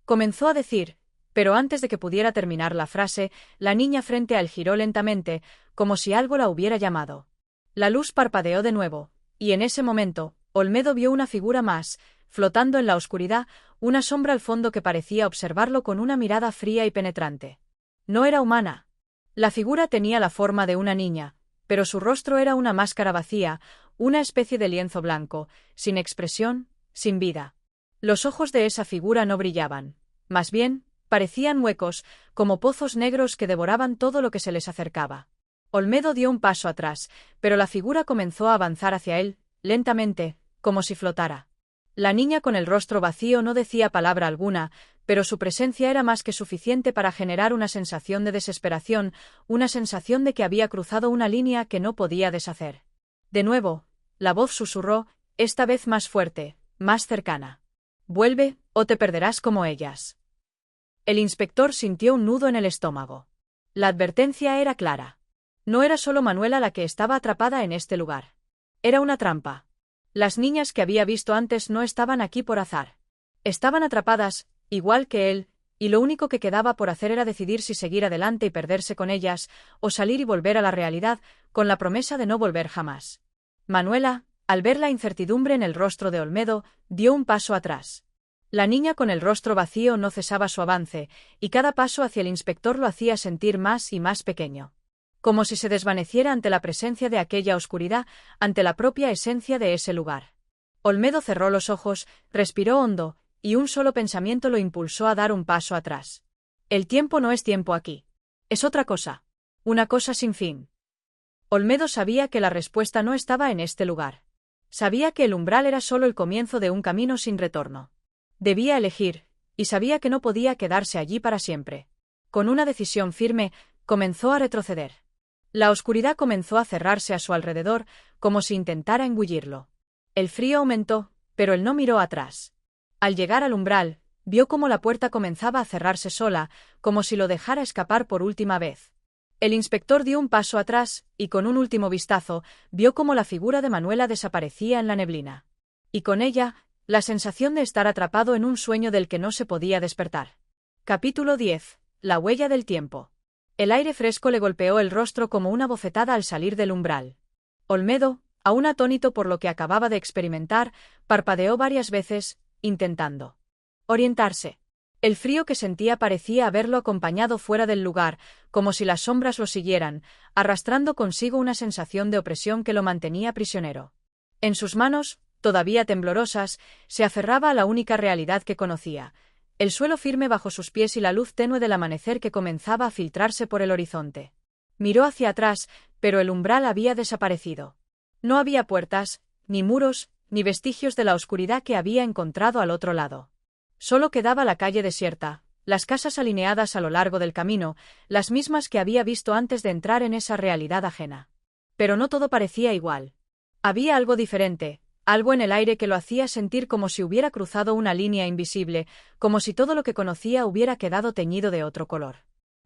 comenzó a decir, pero antes de que pudiera terminar la frase, la niña frente a él giró lentamente, como si algo la hubiera llamado. La luz parpadeó de nuevo, Y en ese momento, Olmedo vio una figura más, flotando en la oscuridad, una sombra al fondo que parecía observarlo con una mirada fría y penetrante. No era humana. La figura tenía la forma de una niña, pero su rostro era una máscara vacía, una especie de lienzo blanco, sin expresión, sin vida. Los ojos de esa figura no brillaban. Más bien, parecían huecos, como pozos negros que devoraban todo lo que se les acercaba. Olmedo dio un paso atrás, pero la figura comenzó a avanzar hacia él, lentamente, como si flotara. La niña con el rostro vacío no decía palabra alguna, pero su presencia era más que suficiente para generar una sensación de desesperación, una sensación de que había cruzado una línea que no podía deshacer. De nuevo, la voz susurró, esta vez más fuerte, más cercana. Vuelve, o te perderás como ellas. El inspector sintió un nudo en el estómago. La advertencia era clara. No era solo Manuela la que estaba atrapada en este lugar. Era una trampa. Las niñas que había visto antes no estaban aquí por azar. Estaban atrapadas, igual que él, y lo único que quedaba por hacer era decidir si seguir adelante y perderse con ellas, o salir y volver a la realidad, con la promesa de no volver jamás. Manuela, al ver la incertidumbre en el rostro de Olmedo, dio un paso atrás. La niña con el rostro vacío no cesaba su avance, y cada paso hacia el inspector lo hacía sentir más y más pequeño. Como si se desvaneciera ante la presencia de aquella oscuridad, ante la propia esencia de ese lugar. Olmedo cerró los ojos, respiró hondo, y un solo pensamiento lo impulsó a dar un paso atrás. El tiempo no es tiempo aquí. Es otra cosa. Una cosa sin fin. Olmedo sabía que la respuesta no estaba en este lugar. Sabía que el umbral era solo el comienzo de un camino sin retorno. Debía elegir, y sabía que no podía quedarse allí para siempre. Con una decisión firme, comenzó a retroceder. La oscuridad comenzó a cerrarse a su alrededor, como si intentara engullirlo. El frío aumentó, pero él no miró atrás. Al llegar al umbral, vio cómo la puerta comenzaba a cerrarse sola, como si lo dejara escapar por última vez. El inspector dio un paso atrás, y con un último vistazo, vio cómo la figura de Manuela desaparecía en la neblina. Y con ella, la sensación de estar atrapado en un sueño del que no se podía despertar. Capítulo 10. La huella del tiempo. El aire fresco le golpeó el rostro como una bofetada al salir del umbral. Olmedo, aún atónito por lo que acababa de experimentar, parpadeó varias veces, intentando orientarse. El frío que sentía parecía haberlo acompañado fuera del lugar, como si las sombras lo siguieran, arrastrando consigo una sensación de opresión que lo mantenía prisionero. En sus manos, todavía temblorosas, se aferraba a la única realidad que conocía, el suelo firme bajo sus pies y la luz tenue del amanecer que comenzaba a filtrarse por el horizonte. Miró hacia atrás, pero el umbral había desaparecido. No había puertas, ni muros, ni vestigios de la oscuridad que había encontrado al otro lado. Solo quedaba la calle desierta, las casas alineadas a lo largo del camino, las mismas que había visto antes de entrar en esa realidad ajena. Pero no todo parecía igual. Había algo diferente, algo en el aire que lo hacía sentir como si hubiera cruzado una línea invisible, como si todo lo que conocía hubiera quedado teñido de otro color.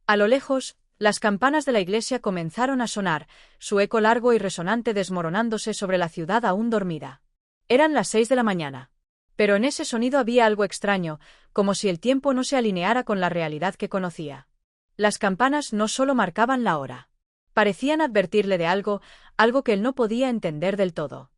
A lo lejos, las campanas de la iglesia comenzaron a sonar, su eco largo y resonante desmoronándose sobre la ciudad aún dormida. Eran las 6 de la mañana. Pero en ese sonido había algo extraño, como si el tiempo no se alineara con la realidad que conocía. Las campanas no solo marcaban la hora. Parecían advertirle de algo, algo que él no podía entender del todo.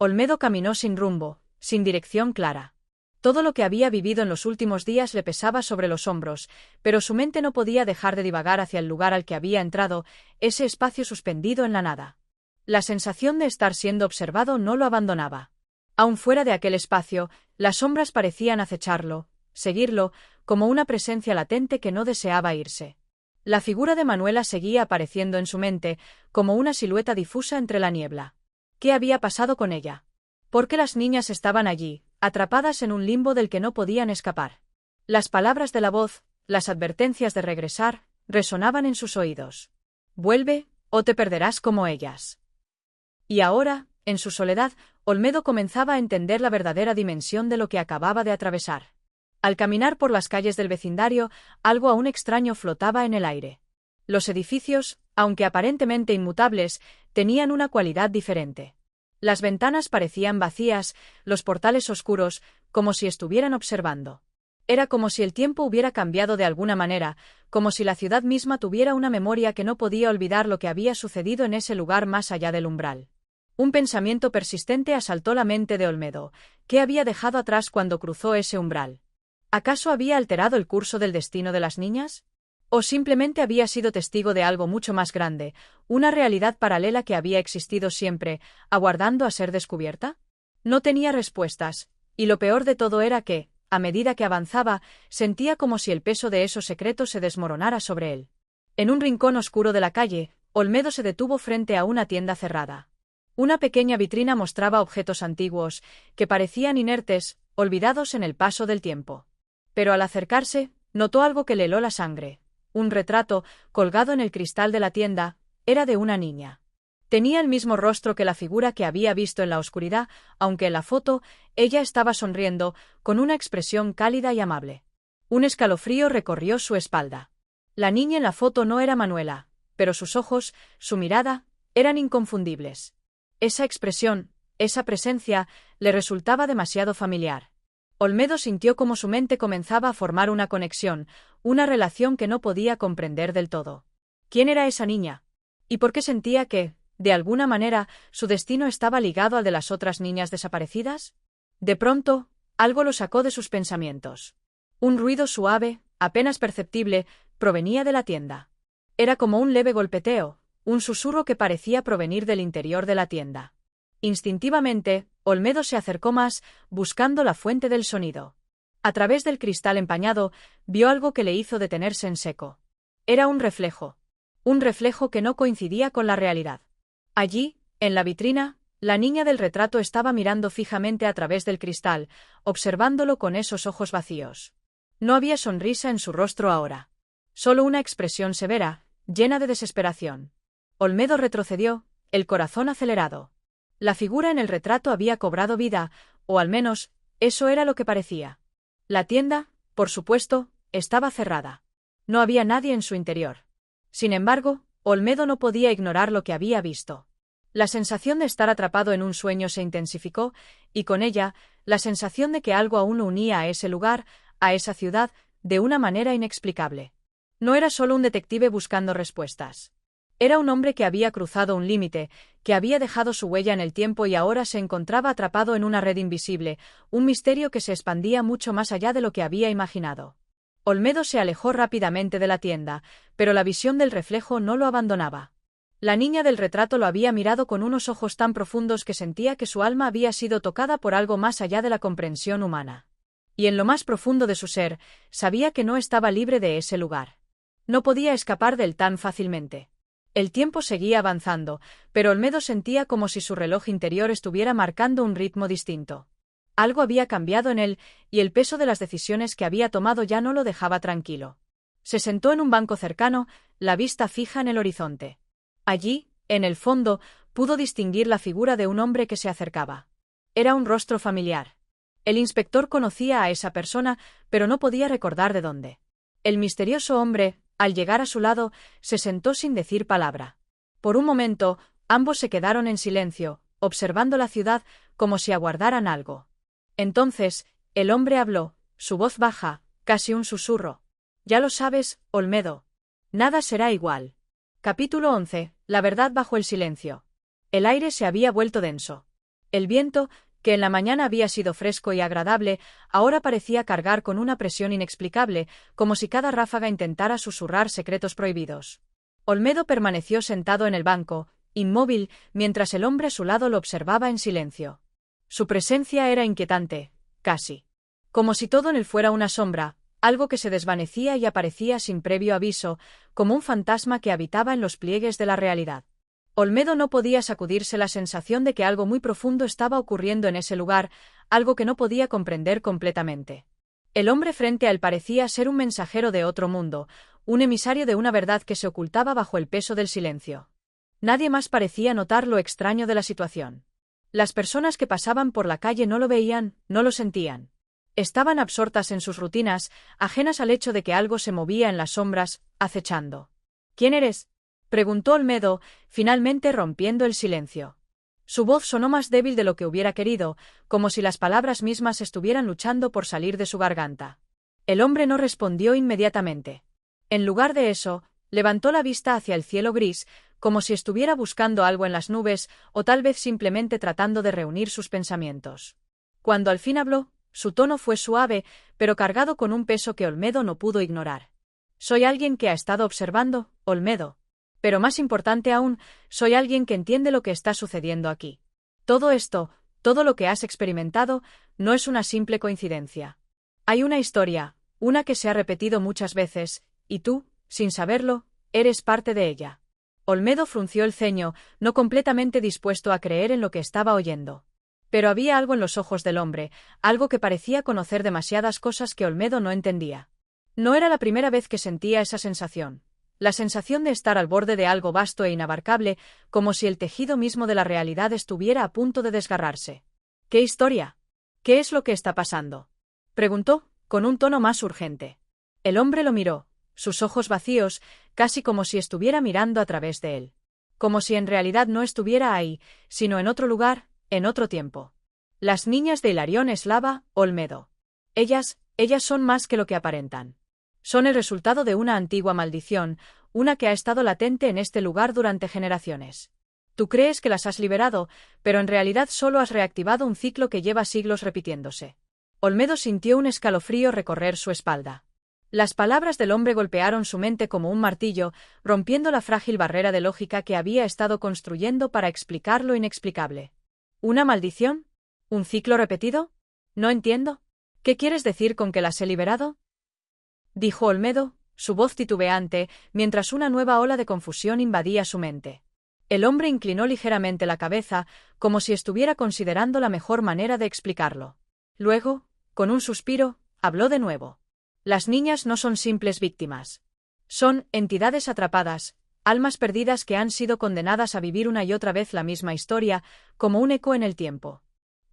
Olmedo caminó sin rumbo, sin dirección clara. Todo lo que había vivido en los últimos días le pesaba sobre los hombros, pero su mente no podía dejar de divagar hacia el lugar al que había entrado, ese espacio suspendido en la nada. La sensación de estar siendo observado no lo abandonaba. Aún fuera de aquel espacio, las sombras parecían acecharlo, seguirlo, como una presencia latente que no deseaba irse. La figura de Manuela seguía apareciendo en su mente, como una silueta difusa entre la niebla. ¿Qué había pasado con ella? ¿Por qué las niñas estaban allí, atrapadas en un limbo del que no podían escapar? Las palabras de la voz, las advertencias de regresar, resonaban en sus oídos. Vuelve, o te perderás como ellas. Y ahora, en su soledad, Olmedo comenzaba a entender la verdadera dimensión de lo que acababa de atravesar. Al caminar por las calles del vecindario, algo aún extraño flotaba en el aire. Los edificios, aunque aparentemente inmutables, tenían una cualidad diferente. Las ventanas parecían vacías, los portales oscuros, como si estuvieran observando. Era como si el tiempo hubiera cambiado de alguna manera, como si la ciudad misma tuviera una memoria que no podía olvidar lo que había sucedido en ese lugar más allá del umbral. Un pensamiento persistente asaltó la mente de Olmedo. ¿Qué había dejado atrás cuando cruzó ese umbral? ¿Acaso había alterado el curso del destino de las niñas? ¿O simplemente había sido testigo de algo mucho más grande, una realidad paralela que había existido siempre, aguardando a ser descubierta? No tenía respuestas, y lo peor de todo era que, a medida que avanzaba, sentía como si el peso de esos secretos se desmoronara sobre él. En un rincón oscuro de la calle, Olmedo se detuvo frente a una tienda cerrada. Una pequeña vitrina mostraba objetos antiguos, que parecían inertes, olvidados en el paso del tiempo. Pero al acercarse, notó algo que le heló la sangre. Un retrato, colgado en el cristal de la tienda, era de una niña. Tenía el mismo rostro que la figura que había visto en la oscuridad, aunque en la foto, ella estaba sonriendo, con una expresión cálida y amable. Un escalofrío recorrió su espalda. La niña en la foto no era Manuela, pero sus ojos, su mirada, eran inconfundibles. Esa expresión, esa presencia, le resultaba demasiado familiar. Olmedo sintió como su mente comenzaba a formar una conexión, una relación que no podía comprender del todo. ¿Quién era esa niña? ¿Y por qué sentía que, de alguna manera, su destino estaba ligado al de las otras niñas desaparecidas? De pronto, algo lo sacó de sus pensamientos. Un ruido suave, apenas perceptible, provenía de la tienda. Era como un leve golpeteo, un susurro que parecía provenir del interior de la tienda. Instintivamente, Olmedo se acercó más, buscando la fuente del sonido. A través del cristal empañado, vio algo que le hizo detenerse en seco. Era un reflejo que no coincidía con la realidad. Allí, en la vitrina, la niña del retrato estaba mirando fijamente a través del cristal, observándolo con esos ojos vacíos. No había sonrisa en su rostro ahora. Solo una expresión severa, llena de desesperación. Olmedo retrocedió, el corazón acelerado. La figura en el retrato había cobrado vida, o al menos, eso era lo que parecía. La tienda, por supuesto, estaba cerrada. No había nadie en su interior. Sin embargo, Olmedo no podía ignorar lo que había visto. La sensación de estar atrapado en un sueño se intensificó, y con ella, la sensación de que algo aún lo unía a ese lugar, a esa ciudad, de una manera inexplicable. No era solo un detective buscando respuestas. Era un hombre que había cruzado un límite, que había dejado su huella en el tiempo y ahora se encontraba atrapado en una red invisible, un misterio que se expandía mucho más allá de lo que había imaginado. Olmedo se alejó rápidamente de la tienda, pero la visión del reflejo no lo abandonaba. La niña del retrato lo había mirado con unos ojos tan profundos que sentía que su alma había sido tocada por algo más allá de la comprensión humana. Y en lo más profundo de su ser, sabía que no estaba libre de ese lugar. No podía escapar de él tan fácilmente. El tiempo seguía avanzando, pero Olmedo sentía como si su reloj interior estuviera marcando un ritmo distinto. Algo había cambiado en él, y el peso de las decisiones que había tomado ya no lo dejaba tranquilo. Se sentó en un banco cercano, la vista fija en el horizonte. Allí, en el fondo, pudo distinguir la figura de un hombre que se acercaba. Era un rostro familiar. El inspector conocía a esa persona, pero no podía recordar de dónde. El misterioso hombre, al llegar a su lado, se sentó sin decir palabra. Por un momento, ambos se quedaron en silencio, observando la ciudad como si aguardaran algo. Entonces, el hombre habló, su voz baja, casi un susurro. Ya lo sabes, Olmedo. Nada será igual. Capítulo 11. La verdad bajo el silencio. El aire se había vuelto denso. El viento, que en la mañana había sido fresco y agradable, ahora parecía cargar con una presión inexplicable, como si cada ráfaga intentara susurrar secretos prohibidos. Olmedo permaneció sentado en el banco, inmóvil, mientras el hombre a su lado lo observaba en silencio. Su presencia era inquietante, casi. Como si todo en él fuera una sombra, algo que se desvanecía y aparecía sin previo aviso, como un fantasma que habitaba en los pliegues de la realidad. Olmedo no podía sacudirse la sensación de que algo muy profundo estaba ocurriendo en ese lugar, algo que no podía comprender completamente. El hombre frente a él parecía ser un mensajero de otro mundo, un emisario de una verdad que se ocultaba bajo el peso del silencio. Nadie más parecía notar lo extraño de la situación. Las personas que pasaban por la calle no lo veían, no lo sentían. Estaban absortas en sus rutinas, ajenas al hecho de que algo se movía en las sombras, acechando. ¿Quién eres?, preguntó Olmedo, finalmente rompiendo el silencio. Su voz sonó más débil de lo que hubiera querido, como si las palabras mismas estuvieran luchando por salir de su garganta. El hombre no respondió inmediatamente. En lugar de eso, levantó la vista hacia el cielo gris, como si estuviera buscando algo en las nubes, o tal vez simplemente tratando de reunir sus pensamientos. Cuando al fin habló, su tono fue suave, pero cargado con un peso que Olmedo no pudo ignorar. Soy alguien que ha estado observando, Olmedo. Pero más importante aún, soy alguien que entiende lo que está sucediendo aquí. Todo esto, todo lo que has experimentado, no es una simple coincidencia. Hay una historia, una que se ha repetido muchas veces, y tú, sin saberlo, eres parte de ella. Olmedo frunció el ceño, no completamente dispuesto a creer en lo que estaba oyendo. Pero había algo en los ojos del hombre, algo que parecía conocer demasiadas cosas que Olmedo no entendía. No era la primera vez que sentía esa sensación. La sensación de estar al borde de algo vasto e inabarcable, como si el tejido mismo de la realidad estuviera a punto de desgarrarse. ¿Qué historia? ¿Qué es lo que está pasando?, preguntó, con un tono más urgente. El hombre lo miró, sus ojos vacíos, casi como si estuviera mirando a través de él. Como si en realidad no estuviera ahí, sino en otro lugar, en otro tiempo. Las niñas de Hilarión Eslava, Olmedo. Ellas son más que lo que aparentan. Son el resultado de una antigua maldición, una que ha estado latente en este lugar durante generaciones. Tú crees que las has liberado, pero en realidad solo has reactivado un ciclo que lleva siglos repitiéndose. Olmedo sintió un escalofrío recorrer su espalda. Las palabras del hombre golpearon su mente como un martillo, rompiendo la frágil barrera de lógica que había estado construyendo para explicar lo inexplicable. ¿Una maldición? ¿Un ciclo repetido? No entiendo. ¿Qué quieres decir con que las he liberado?, dijo Olmedo, su voz titubeante, mientras una nueva ola de confusión invadía su mente. El hombre inclinó ligeramente la cabeza, como si estuviera considerando la mejor manera de explicarlo. Luego, con un suspiro, habló de nuevo. Las niñas no son simples víctimas. Son entidades atrapadas, almas perdidas que han sido condenadas a vivir una y otra vez la misma historia, como un eco en el tiempo.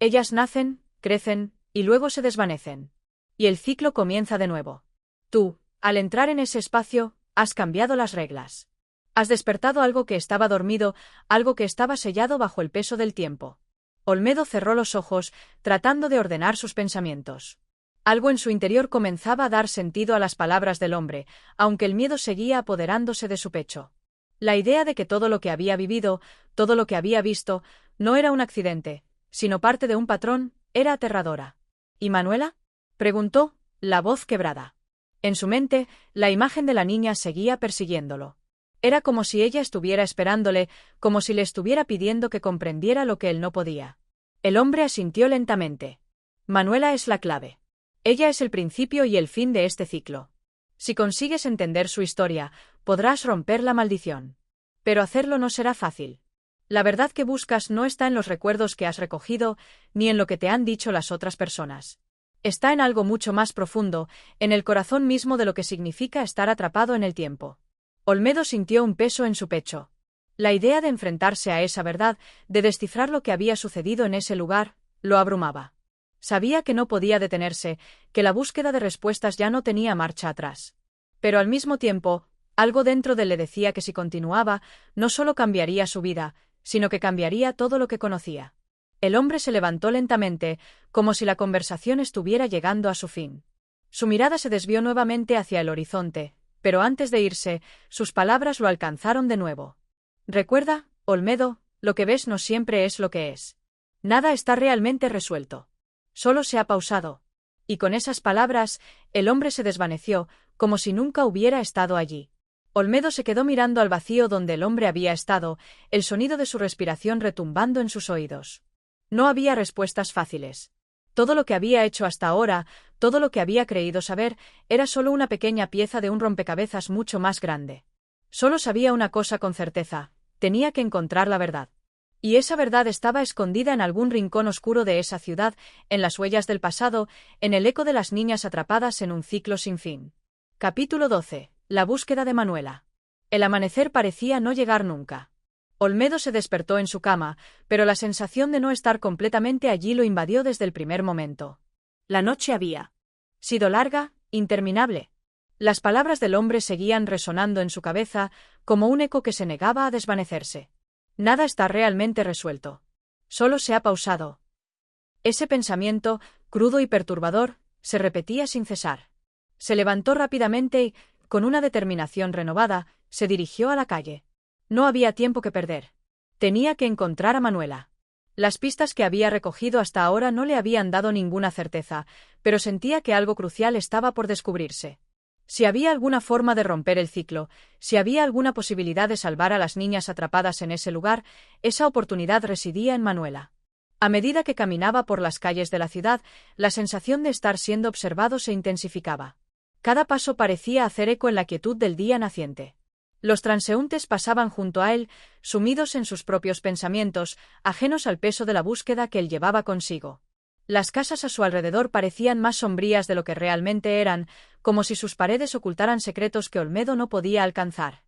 Ellas nacen, crecen, y luego se desvanecen. Y el ciclo comienza de nuevo. Tú, al entrar en ese espacio, has cambiado las reglas. Has despertado algo que estaba dormido, algo que estaba sellado bajo el peso del tiempo. Olmedo cerró los ojos, tratando de ordenar sus pensamientos. Algo en su interior comenzaba a dar sentido a las palabras del hombre, aunque el miedo seguía apoderándose de su pecho. La idea de que todo lo que había vivido, todo lo que había visto, no era un accidente, sino parte de un patrón, era aterradora. ¿Y Manuela?, preguntó, la voz quebrada. En su mente, la imagen de la niña seguía persiguiéndolo. Era como si ella estuviera esperándole, como si le estuviera pidiendo que comprendiera lo que él no podía. El hombre asintió lentamente. Manuela es la clave. Ella es el principio y el fin de este ciclo. Si consigues entender su historia, podrás romper la maldición. Pero hacerlo no será fácil. La verdad que buscas no está en los recuerdos que has recogido, ni en lo que te han dicho las otras personas. Está en algo mucho más profundo, en el corazón mismo de lo que significa estar atrapado en el tiempo. Olmedo sintió un peso en su pecho. La idea de enfrentarse a esa verdad, de descifrar lo que había sucedido en ese lugar, lo abrumaba. Sabía que no podía detenerse, que la búsqueda de respuestas ya no tenía marcha atrás. Pero al mismo tiempo, algo dentro de él le decía que si continuaba, no solo cambiaría su vida, sino que cambiaría todo lo que conocía. El hombre se levantó lentamente, como si la conversación estuviera llegando a su fin. Su mirada se desvió nuevamente hacia el horizonte, pero antes de irse, sus palabras lo alcanzaron de nuevo. Recuerda, Olmedo, lo que ves no siempre es lo que es. Nada está realmente resuelto. Solo se ha pausado. Y con esas palabras, el hombre se desvaneció, como si nunca hubiera estado allí. Olmedo se quedó mirando al vacío donde el hombre había estado, el sonido de su respiración retumbando en sus oídos. No había respuestas fáciles. Todo lo que había hecho hasta ahora, todo lo que había creído saber, era solo una pequeña pieza de un rompecabezas mucho más grande. Solo sabía una cosa con certeza: tenía que encontrar la verdad. Y esa verdad estaba escondida en algún rincón oscuro de esa ciudad, en las huellas del pasado, en el eco de las niñas atrapadas en un ciclo sin fin. Capítulo 12. La búsqueda de Manuela. El amanecer parecía no llegar nunca. Olmedo se despertó en su cama, pero la sensación de no estar completamente allí lo invadió desde el primer momento. La noche había sido larga, interminable. Las palabras del hombre seguían resonando en su cabeza, como un eco que se negaba a desvanecerse. Nada está realmente resuelto. Solo se ha pausado. Ese pensamiento, crudo y perturbador, se repetía sin cesar. Se levantó rápidamente y, con una determinación renovada, se dirigió a la calle. No había tiempo que perder. Tenía que encontrar a Manuela. Las pistas que había recogido hasta ahora no le habían dado ninguna certeza, pero sentía que algo crucial estaba por descubrirse. Si había alguna forma de romper el ciclo, si había alguna posibilidad de salvar a las niñas atrapadas en ese lugar, esa oportunidad residía en Manuela. A medida que caminaba por las calles de la ciudad, la sensación de estar siendo observado se intensificaba. Cada paso parecía hacer eco en la quietud del día naciente. Los transeúntes pasaban junto a él, sumidos en sus propios pensamientos, ajenos al peso de la búsqueda que él llevaba consigo. Las casas a su alrededor parecían más sombrías de lo que realmente eran, como si sus paredes ocultaran secretos que Olmedo no podía alcanzar.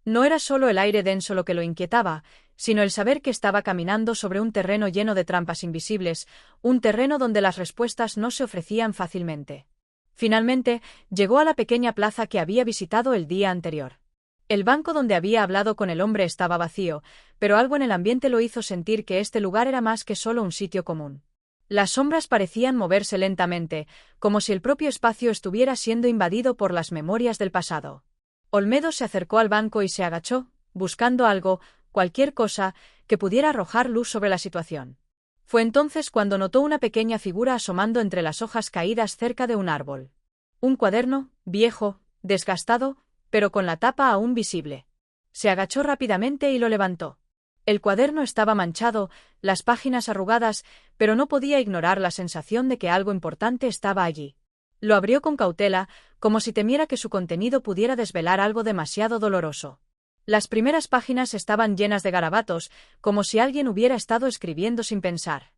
No era solo el aire denso lo que lo inquietaba, sino el saber que estaba caminando sobre un terreno lleno de trampas invisibles, un terreno donde las respuestas no se ofrecían fácilmente. Finalmente, llegó a la pequeña plaza que había visitado el día anterior. El banco donde había hablado con el hombre estaba vacío, pero algo en el ambiente lo hizo sentir que este lugar era más que solo un sitio común. Las sombras parecían moverse lentamente, como si el propio espacio estuviera siendo invadido por las memorias del pasado. Olmedo se acercó al banco y se agachó, buscando algo, cualquier cosa, que pudiera arrojar luz sobre la situación. Fue entonces cuando notó una pequeña figura asomando entre las hojas caídas cerca de un árbol. Un cuaderno, viejo, desgastado, pero con la tapa aún visible. Se agachó rápidamente y lo levantó. El cuaderno estaba manchado, las páginas arrugadas, pero no podía ignorar la sensación de que algo importante estaba allí. Lo abrió con cautela, como si temiera que su contenido pudiera desvelar algo demasiado doloroso. Las primeras páginas estaban llenas de garabatos, como si alguien hubiera estado escribiendo sin pensar.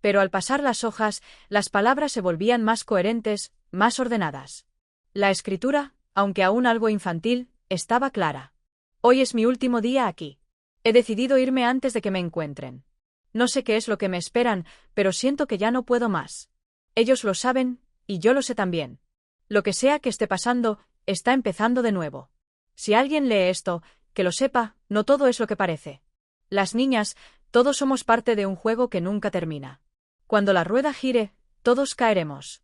Pero al pasar las hojas, las palabras se volvían más coherentes, más ordenadas. La escritura, aunque aún algo infantil, estaba clara. Hoy es mi último día aquí. He decidido irme antes de que me encuentren. No sé qué es lo que me esperan, pero siento que ya no puedo más. Ellos lo saben, y yo lo sé también. Lo que sea que esté pasando, está empezando de nuevo. Si alguien lee esto, que lo sepa, no todo es lo que parece. Las niñas, todos somos parte de un juego que nunca termina. Cuando la rueda gire, todos caeremos.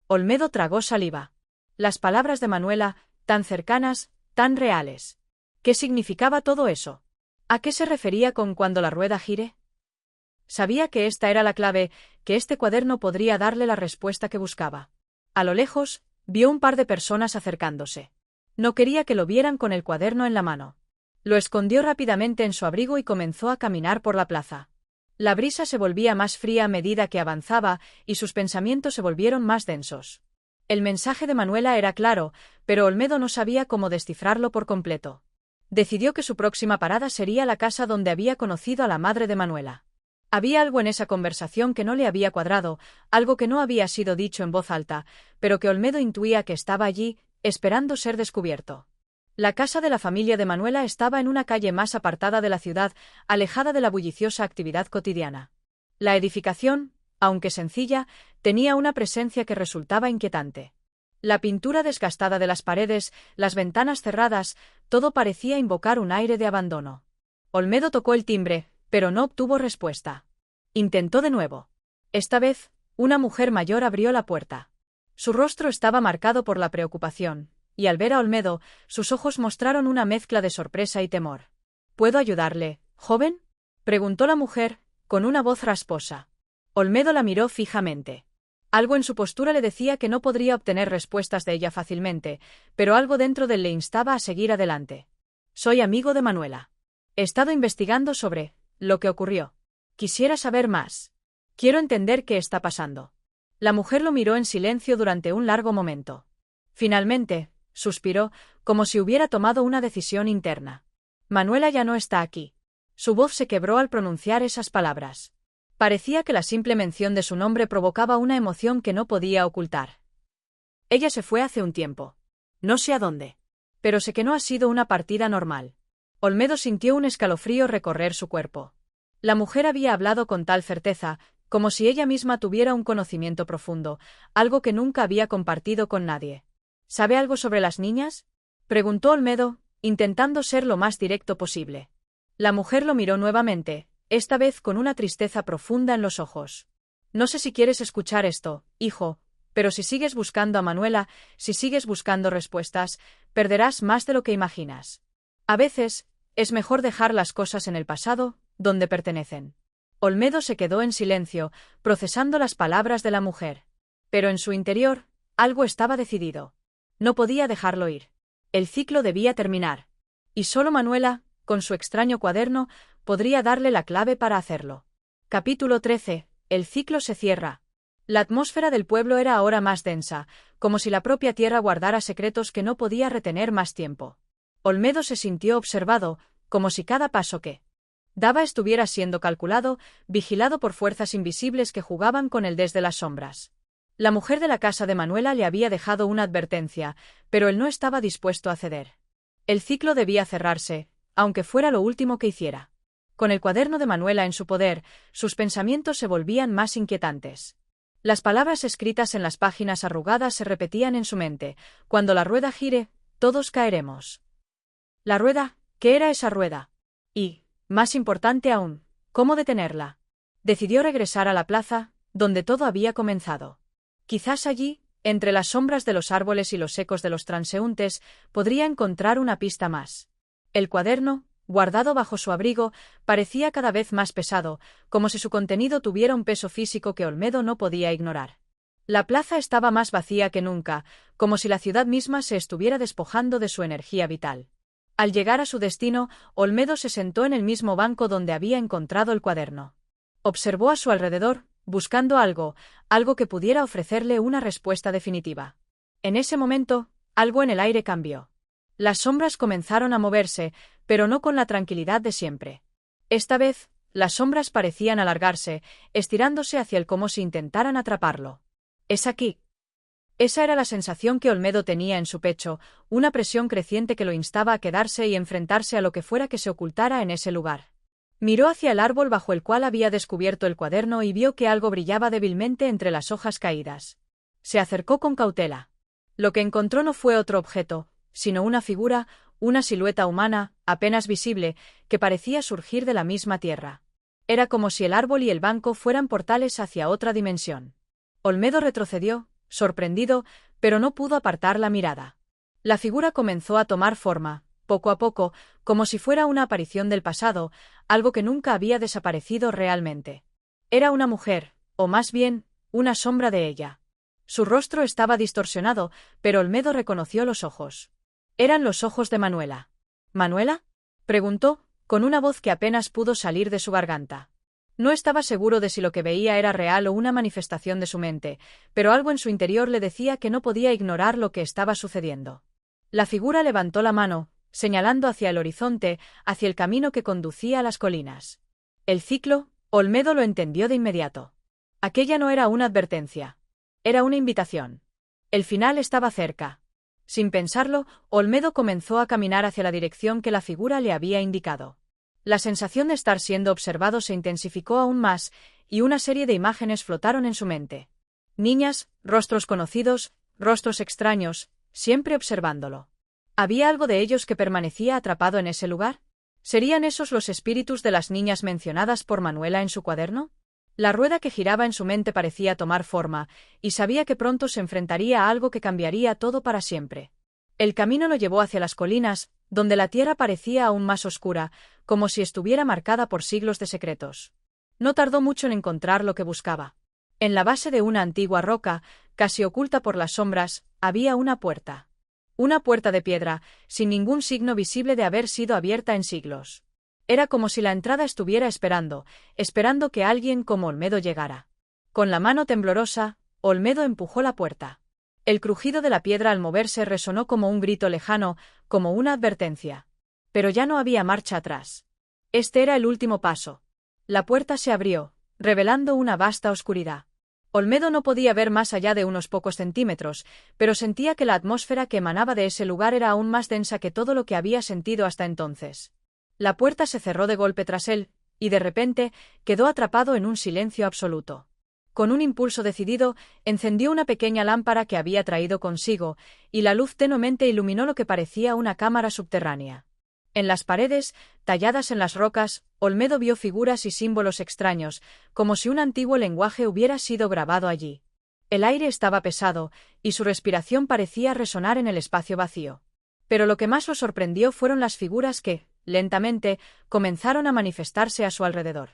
Olmedo tragó saliva. Las palabras de Manuela, tan cercanas, tan reales. ¿Qué significaba todo eso? ¿A qué se refería con cuando la rueda gire? Sabía que esta era la clave, que este cuaderno podría darle la respuesta que buscaba. A lo lejos, vio un par de personas acercándose. No quería que lo vieran con el cuaderno en la mano. Lo escondió rápidamente en su abrigo y comenzó a caminar por la plaza. La brisa se volvía más fría a medida que avanzaba y sus pensamientos se volvieron más densos. El mensaje de Manuela era claro, pero Olmedo no sabía cómo descifrarlo por completo. Decidió que su próxima parada sería la casa donde había conocido a la madre de Manuela. Había algo en esa conversación que no le había cuadrado, algo que no había sido dicho en voz alta, pero que Olmedo intuía que estaba allí, esperando ser descubierto. La casa de la familia de Manuela estaba en una calle más apartada de la ciudad, alejada de la bulliciosa actividad cotidiana. La edificación, aunque sencilla, tenía una presencia que resultaba inquietante. La pintura desgastada de las paredes, las ventanas cerradas, todo parecía invocar un aire de abandono. Olmedo tocó el timbre, pero no obtuvo respuesta. Intentó de nuevo. Esta vez, una mujer mayor abrió la puerta. Su rostro estaba marcado por la preocupación, y al ver a Olmedo, sus ojos mostraron una mezcla de sorpresa y temor. ¿Puedo ayudarle, joven?, preguntó la mujer, con una voz rasposa. Olmedo la miró fijamente. Algo en su postura le decía que no podría obtener respuestas de ella fácilmente, pero algo dentro de él le instaba a seguir adelante. Soy amigo de Manuela. He estado investigando sobre lo que ocurrió. Quisiera saber más. Quiero entender qué está pasando. La mujer lo miró en silencio durante un largo momento. Finalmente, suspiró, como si hubiera tomado una decisión interna. Manuela ya no está aquí. Su voz se quebró al pronunciar esas palabras. Parecía que la simple mención de su nombre provocaba una emoción que no podía ocultar. Ella se fue hace un tiempo. No sé a dónde. Pero sé que no ha sido una partida normal. Olmedo sintió un escalofrío recorrer su cuerpo. La mujer había hablado con tal certeza, como si ella misma tuviera un conocimiento profundo, algo que nunca había compartido con nadie. ¿Sabe algo sobre las niñas?, preguntó Olmedo, intentando ser lo más directo posible. La mujer lo miró nuevamente, esta vez con una tristeza profunda en los ojos. No sé si quieres escuchar esto, hijo, pero si sigues buscando a Manuela, si sigues buscando respuestas, perderás más de lo que imaginas. A veces, Es mejor dejar las cosas en el pasado, donde pertenecen. Olmedo se quedó en silencio, procesando las palabras de la mujer. Pero en su interior, algo estaba decidido. No podía dejarlo ir. El ciclo debía terminar. Y solo Manuela, con su extraño cuaderno, podría darle la clave para hacerlo. Capítulo 13. El ciclo se cierra. La atmósfera del pueblo era ahora más densa, como si la propia tierra guardara secretos que no podía retener más tiempo. Olmedo se sintió observado, como si cada paso que daba estuviera siendo calculado, vigilado por fuerzas invisibles que jugaban con él desde las sombras. La mujer de la casa de Manuela le había dejado una advertencia, pero él no estaba dispuesto a ceder. El ciclo debía cerrarse, aunque fuera lo último que hiciera. Con el cuaderno de Manuela en su poder, sus pensamientos se volvían más inquietantes. Las palabras escritas en las páginas arrugadas se repetían en su mente: cuando la rueda gire, todos caeremos. La rueda, ¿qué era esa rueda? Y, más importante aún, ¿cómo detenerla? Decidió regresar a la plaza, donde todo había comenzado. Quizás allí, entre las sombras de los árboles y los ecos de los transeúntes, podría encontrar una pista más. El cuaderno, guardado bajo su abrigo, parecía cada vez más pesado, como si su contenido tuviera un peso físico que Olmedo no podía ignorar. La plaza estaba más vacía que nunca, como si la ciudad misma se estuviera despojando de su energía vital. Al llegar a su destino, Olmedo se sentó en el mismo banco donde había encontrado el cuaderno. Observó a su alrededor, buscando algo que pudiera ofrecerle una respuesta definitiva. En ese momento, algo en el aire cambió. Las sombras comenzaron a moverse, pero no con la tranquilidad de siempre. Esta vez, las sombras parecían alargarse, estirándose hacia él como si intentaran atraparlo. «Es aquí». Esa era la sensación que Olmedo tenía en su pecho, una presión creciente que lo instaba a quedarse y enfrentarse a lo que fuera que se ocultara en ese lugar. Miró hacia el árbol bajo el cual había descubierto el cuaderno y vio que algo brillaba débilmente entre las hojas caídas. Se acercó con cautela. Lo que encontró no fue otro objeto, sino una figura, una silueta humana, apenas visible, que parecía surgir de la misma tierra. Era como si el árbol y el banco fueran portales hacia otra dimensión. Olmedo retrocedió, sorprendido, pero no pudo apartar la mirada. La figura comenzó a tomar forma, poco a poco, como si fuera una aparición del pasado, algo que nunca había desaparecido realmente. Era una mujer, o más bien, una sombra de ella. Su rostro estaba distorsionado, pero Olmedo reconoció los ojos. Eran los ojos de Manuela. ¿Manuela?, preguntó, con una voz que apenas pudo salir de su garganta. No estaba seguro de si lo que veía era real o una manifestación de su mente, pero algo en su interior le decía que no podía ignorar lo que estaba sucediendo. La figura levantó la mano, señalando hacia el horizonte, hacia el camino que conducía a las colinas. El ciclo, Olmedo lo entendió de inmediato. Aquella no era una advertencia. Era una invitación. El final estaba cerca. Sin pensarlo, Olmedo comenzó a caminar hacia la dirección que la figura le había indicado. La sensación de estar siendo observado se intensificó aún más, y una serie de imágenes flotaron en su mente. Niñas, rostros conocidos, rostros extraños, siempre observándolo. ¿Había algo de ellos que permanecía atrapado en ese lugar? ¿Serían esos los espíritus de las niñas mencionadas por Manuela en su cuaderno? La rueda que giraba en su mente parecía tomar forma, y sabía que pronto se enfrentaría a algo que cambiaría todo para siempre. El camino lo llevó hacia las colinas, donde la tierra parecía aún más oscura, como si estuviera marcada por siglos de secretos. No tardó mucho en encontrar lo que buscaba. En la base de una antigua roca, casi oculta por las sombras, había una puerta. Una puerta de piedra, sin ningún signo visible de haber sido abierta en siglos. Era como si la entrada estuviera esperando que alguien como Olmedo llegara. Con la mano temblorosa, Olmedo empujó la puerta. El crujido de la piedra al moverse resonó como un grito lejano, como una advertencia. Pero ya no había marcha atrás. Este era el último paso. La puerta se abrió, revelando una vasta oscuridad. Olmedo no podía ver más allá de unos pocos centímetros, pero sentía que la atmósfera que emanaba de ese lugar era aún más densa que todo lo que había sentido hasta entonces. La puerta se cerró de golpe tras él, y de repente, quedó atrapado en un silencio absoluto. Con un impulso decidido, encendió una pequeña lámpara que había traído consigo, y la luz tenuemente iluminó lo que parecía una cámara subterránea. En las paredes, talladas en las rocas, Olmedo vio figuras y símbolos extraños, como si un antiguo lenguaje hubiera sido grabado allí. El aire estaba pesado, y su respiración parecía resonar en el espacio vacío. Pero lo que más lo sorprendió fueron las figuras que, lentamente, comenzaron a manifestarse a su alrededor.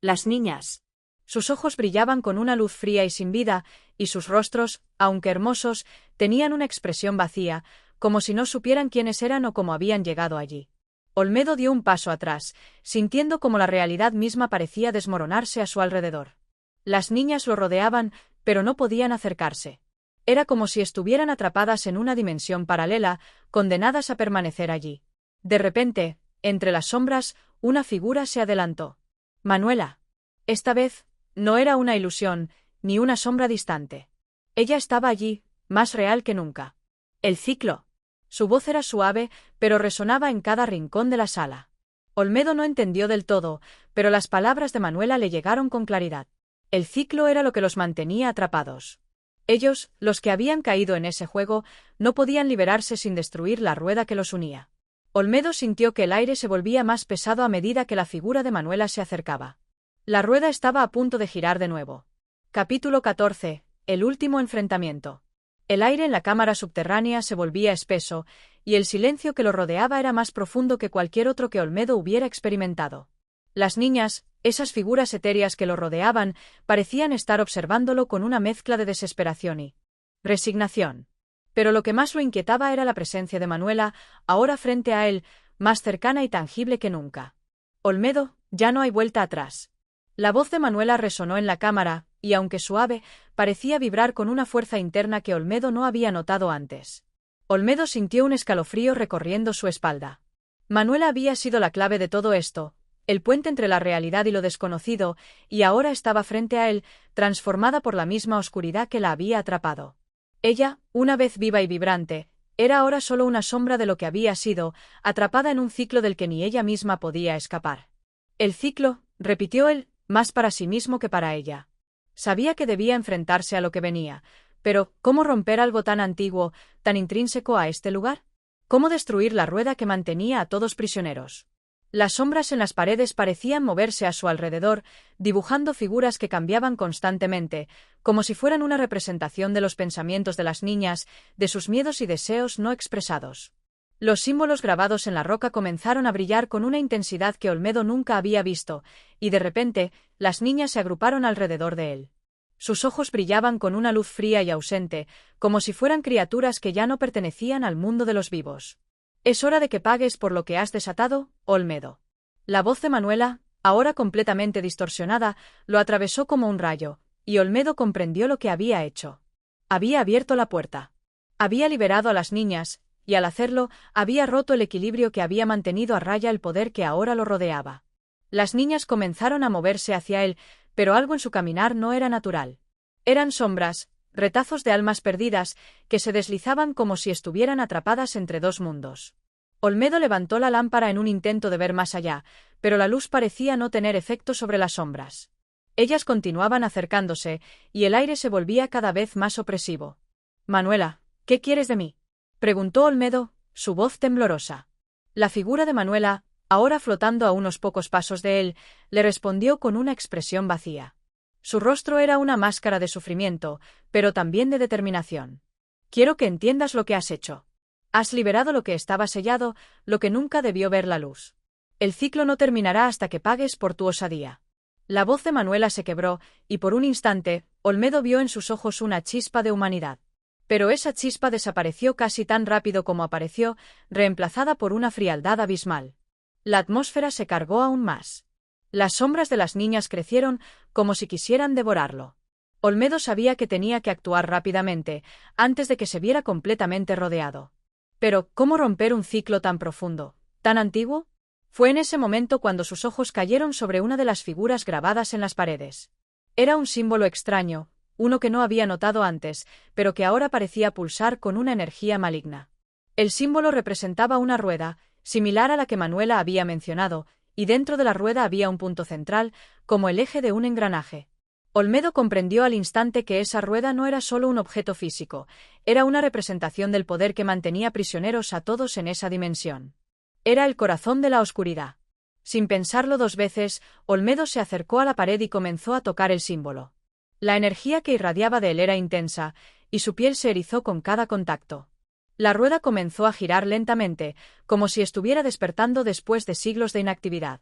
Las niñas. Sus ojos brillaban con una luz fría y sin vida, y sus rostros, aunque hermosos, tenían una expresión vacía, como si no supieran quiénes eran o cómo habían llegado allí. Olmedo dio un paso atrás, sintiendo como la realidad misma parecía desmoronarse a su alrededor. Las niñas lo rodeaban, pero no podían acercarse. Era como si estuvieran atrapadas en una dimensión paralela, condenadas a permanecer allí. De repente, entre las sombras, una figura se adelantó. Manuela. Esta vez, no era una ilusión, ni una sombra distante. Ella estaba allí, más real que nunca. El ciclo. Su voz era suave, pero resonaba en cada rincón de la sala. Olmedo no entendió del todo, pero las palabras de Manuela le llegaron con claridad. El ciclo era lo que los mantenía atrapados. Ellos, los que habían caído en ese juego, no podían liberarse sin destruir la rueda que los unía. Olmedo sintió que el aire se volvía más pesado a medida que la figura de Manuela se acercaba. La rueda estaba a punto de girar de nuevo. Capítulo 14. El último enfrentamiento. El aire en la cámara subterránea se volvía espeso, y el silencio que lo rodeaba era más profundo que cualquier otro que Olmedo hubiera experimentado. Las niñas, esas figuras etéreas que lo rodeaban, parecían estar observándolo con una mezcla de desesperación y resignación. Pero lo que más lo inquietaba era la presencia de Manuela, ahora frente a él, más cercana y tangible que nunca. Olmedo, ya no hay vuelta atrás. La voz de Manuela resonó en la cámara, y aunque suave, parecía vibrar con una fuerza interna que Olmedo no había notado antes. Olmedo sintió un escalofrío recorriendo su espalda. Manuela había sido la clave de todo esto, el puente entre la realidad y lo desconocido, y ahora estaba frente a él, transformada por la misma oscuridad que la había atrapado. Ella, una vez viva y vibrante, era ahora solo una sombra de lo que había sido, atrapada en un ciclo del que ni ella misma podía escapar. El ciclo, repitió él, más para sí mismo que para ella. Sabía que debía enfrentarse a lo que venía, pero ¿cómo romper algo tan antiguo, tan intrínseco a este lugar? ¿Cómo destruir la rueda que mantenía a todos prisioneros? Las sombras en las paredes parecían moverse a su alrededor, dibujando figuras que cambiaban constantemente, como si fueran una representación de los pensamientos de las niñas, de sus miedos y deseos no expresados. Los símbolos grabados en la roca comenzaron a brillar con una intensidad que Olmedo nunca había visto, y de repente, las niñas se agruparon alrededor de él. Sus ojos brillaban con una luz fría y ausente, como si fueran criaturas que ya no pertenecían al mundo de los vivos. «Es hora de que pagues por lo que has desatado, Olmedo». La voz de Manuela, ahora completamente distorsionada, lo atravesó como un rayo, y Olmedo comprendió lo que había hecho. Había abierto la puerta. Había liberado a las niñas, y al hacerlo, había roto el equilibrio que había mantenido a raya el poder que ahora lo rodeaba. Las niñas comenzaron a moverse hacia él, pero algo en su caminar no era natural. Eran sombras, retazos de almas perdidas, que se deslizaban como si estuvieran atrapadas entre dos mundos. Olmedo levantó la lámpara en un intento de ver más allá, pero la luz parecía no tener efecto sobre las sombras. Ellas continuaban acercándose, y el aire se volvía cada vez más opresivo. «Manuela, ¿qué quieres de mí?», preguntó Olmedo, su voz temblorosa. La figura de Manuela, ahora flotando a unos pocos pasos de él, le respondió con una expresión vacía. Su rostro era una máscara de sufrimiento, pero también de determinación. «Quiero que entiendas lo que has hecho. Has liberado lo que estaba sellado, lo que nunca debió ver la luz. El ciclo no terminará hasta que pagues por tu osadía». La voz de Manuela se quebró, y por un instante, Olmedo vio en sus ojos una chispa de humanidad. Pero esa chispa desapareció casi tan rápido como apareció, reemplazada por una frialdad abismal. La atmósfera se cargó aún más. Las sombras de las niñas crecieron, como si quisieran devorarlo. Olmedo sabía que tenía que actuar rápidamente, antes de que se viera completamente rodeado. Pero, ¿cómo romper un ciclo tan profundo, tan antiguo? Fue en ese momento cuando sus ojos cayeron sobre una de las figuras grabadas en las paredes. Era un símbolo extraño, uno que no había notado antes, pero que ahora parecía pulsar con una energía maligna. El símbolo representaba una rueda, similar a la que Manuela había mencionado, y dentro de la rueda había un punto central, como el eje de un engranaje. Olmedo comprendió al instante que esa rueda no era solo un objeto físico, era una representación del poder que mantenía prisioneros a todos en esa dimensión. Era el corazón de la oscuridad. Sin pensarlo dos veces, Olmedo se acercó a la pared y comenzó a tocar el símbolo. La energía que irradiaba de él era intensa, y su piel se erizó con cada contacto. La rueda comenzó a girar lentamente, como si estuviera despertando después de siglos de inactividad.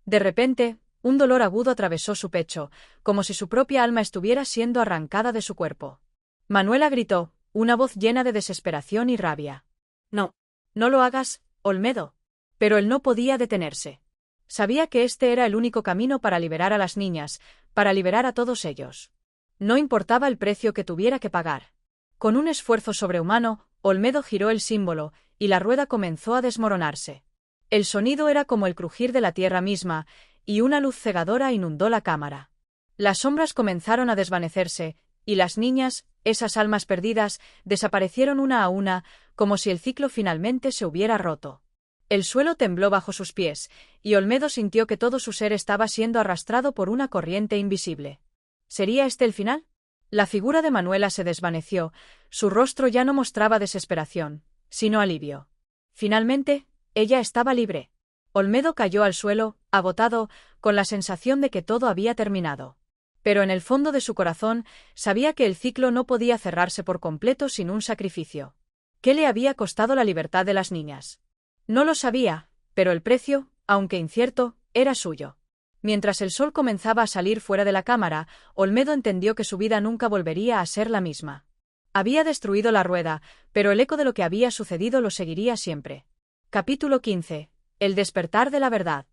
De repente, un dolor agudo atravesó su pecho, como si su propia alma estuviera siendo arrancada de su cuerpo. Manuela gritó, una voz llena de desesperación y rabia. No. No lo hagas, Olmedo. Pero él no podía detenerse. Sabía que este era el único camino para liberar a las niñas, para liberar a todos ellos. No importaba el precio que tuviera que pagar. Con un esfuerzo sobrehumano, Olmedo giró el símbolo, y la rueda comenzó a desmoronarse. El sonido era como el crujir de la tierra misma, y una luz cegadora inundó la cámara. Las sombras comenzaron a desvanecerse, y las niñas, esas almas perdidas, desaparecieron una a una, como si el ciclo finalmente se hubiera roto. El suelo tembló bajo sus pies, y Olmedo sintió que todo su ser estaba siendo arrastrado por una corriente invisible. ¿Sería este el final? La figura de Manuela se desvaneció, su rostro ya no mostraba desesperación, sino alivio. Finalmente, ella estaba libre. Olmedo cayó al suelo, agotado, con la sensación de que todo había terminado. Pero en el fondo de su corazón, sabía que el ciclo no podía cerrarse por completo sin un sacrificio. ¿Qué le había costado la libertad de las niñas? No lo sabía, pero el precio, aunque incierto, era suyo. Mientras el sol comenzaba a salir fuera de la cámara, Olmedo entendió que su vida nunca volvería a ser la misma. Había destruido la rueda, pero el eco de lo que había sucedido lo seguiría siempre. Capítulo 15. El despertar de la verdad.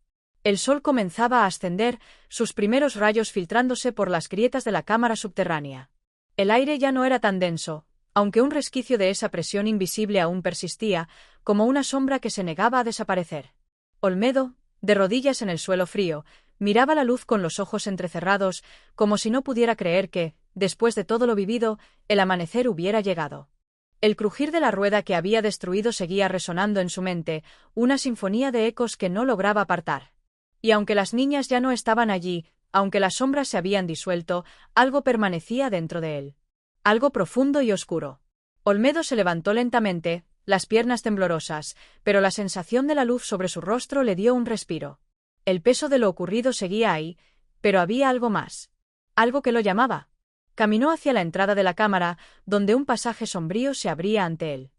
El sol comenzaba a ascender, sus primeros rayos filtrándose por las grietas de la cámara subterránea. El aire ya no era tan denso, aunque un resquicio de esa presión invisible aún persistía, como una sombra que se negaba a desaparecer. Olmedo, de rodillas en el suelo frío, miraba la luz con los ojos entrecerrados, como si no pudiera creer que, después de todo lo vivido, el amanecer hubiera llegado. El crujir de la rueda que había destruido seguía resonando en su mente, una sinfonía de ecos que no lograba apartar. Y aunque las niñas ya no estaban allí, aunque las sombras se habían disuelto, algo permanecía dentro de él. Algo profundo y oscuro. Olmedo se levantó lentamente, las piernas temblorosas, pero la sensación de la luz sobre su rostro le dio un respiro. El peso de lo ocurrido seguía ahí, pero había algo más. Algo que lo llamaba. Caminó hacia la entrada de la cámara, donde un pasaje sombrío se abría ante él.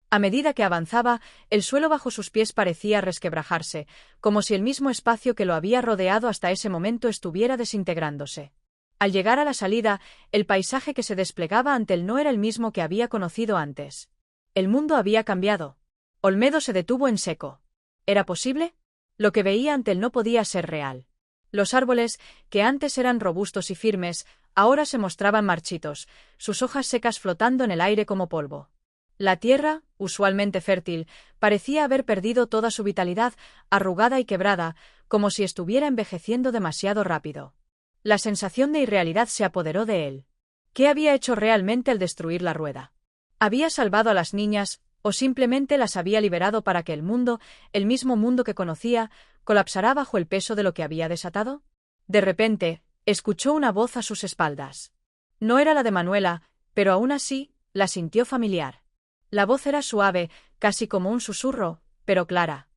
A medida que avanzaba, el suelo bajo sus pies parecía resquebrajarse, como si el mismo espacio que lo había rodeado hasta ese momento estuviera desintegrándose. Al llegar a la salida, el paisaje que se desplegaba ante él no era el mismo que había conocido antes. El mundo había cambiado. Olmedo se detuvo en seco. ¿Era posible? Lo que veía ante él no podía ser real. Los árboles, que antes eran robustos y firmes, ahora se mostraban marchitos, sus hojas secas flotando en el aire como polvo. La tierra, usualmente fértil, parecía haber perdido toda su vitalidad, arrugada y quebrada, como si estuviera envejeciendo demasiado rápido. La sensación de irrealidad se apoderó de él. ¿Qué había hecho realmente al destruir la rueda? ¿Había salvado a las niñas, o simplemente las había liberado para que el mundo, el mismo mundo que conocía, colapsara bajo el peso de lo que había desatado? De repente, escuchó una voz a sus espaldas. No era la de Manuela, pero aún así, la sintió familiar. La voz era suave, casi como un susurro, pero clara.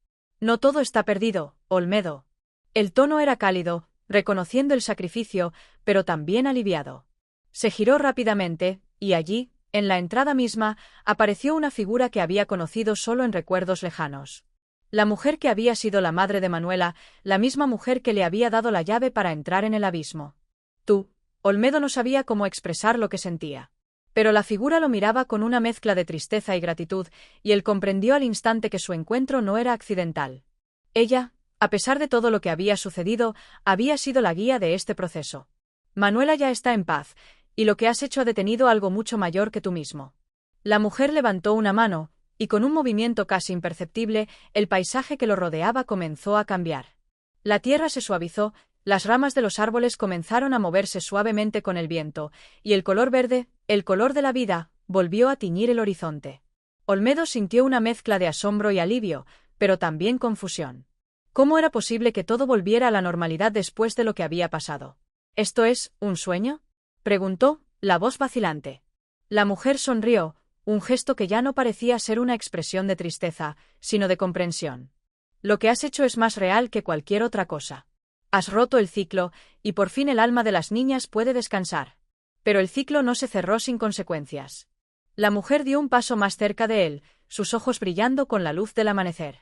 No todo está perdido, Olmedo. El tono era cálido, reconociendo el sacrificio, pero también aliviado. Se giró rápidamente, y allí, en la entrada misma, apareció una figura que había conocido solo en recuerdos lejanos. La mujer que había sido la madre de Manuela, la misma mujer que le había dado la llave para entrar en el abismo. Olmedo no sabía cómo expresar lo que sentía. Pero la figura lo miraba con una mezcla de tristeza y gratitud, y él comprendió al instante que su encuentro no era accidental. Ella, a pesar de todo lo que había sucedido, había sido la guía de este proceso. Manuela ya está en paz, y lo que has hecho ha detenido algo mucho mayor que tú mismo. La mujer levantó una mano, y con un movimiento casi imperceptible, el paisaje que lo rodeaba comenzó a cambiar. La tierra se suavizó, las ramas de los árboles comenzaron a moverse suavemente con el viento, y el color verde, el color de la vida, volvió a tiñir el horizonte. Olmedo sintió una mezcla de asombro y alivio, pero también confusión. ¿Cómo era posible que todo volviera a la normalidad después de lo que había pasado? ¿Esto es un sueño?, preguntó, la voz vacilante. La mujer sonrió, un gesto que ya no parecía ser una expresión de tristeza, sino de comprensión. Lo que has hecho es más real que cualquier otra cosa. Has roto el ciclo, y por fin el alma de las niñas puede descansar. Pero el ciclo no se cerró sin consecuencias. La mujer dio un paso más cerca de él, sus ojos brillando con la luz del amanecer.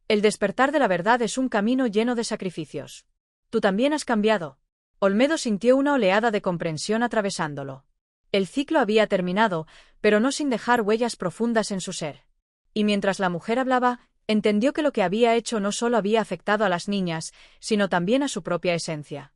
El despertar de la verdad es un camino lleno de sacrificios. Tú también has cambiado. Olmedo sintió una oleada de comprensión atravesándolo. El ciclo había terminado, pero no sin dejar huellas profundas en su ser. Y mientras la mujer hablaba, entendió que lo que había hecho no solo había afectado a las niñas, sino también a su propia esencia.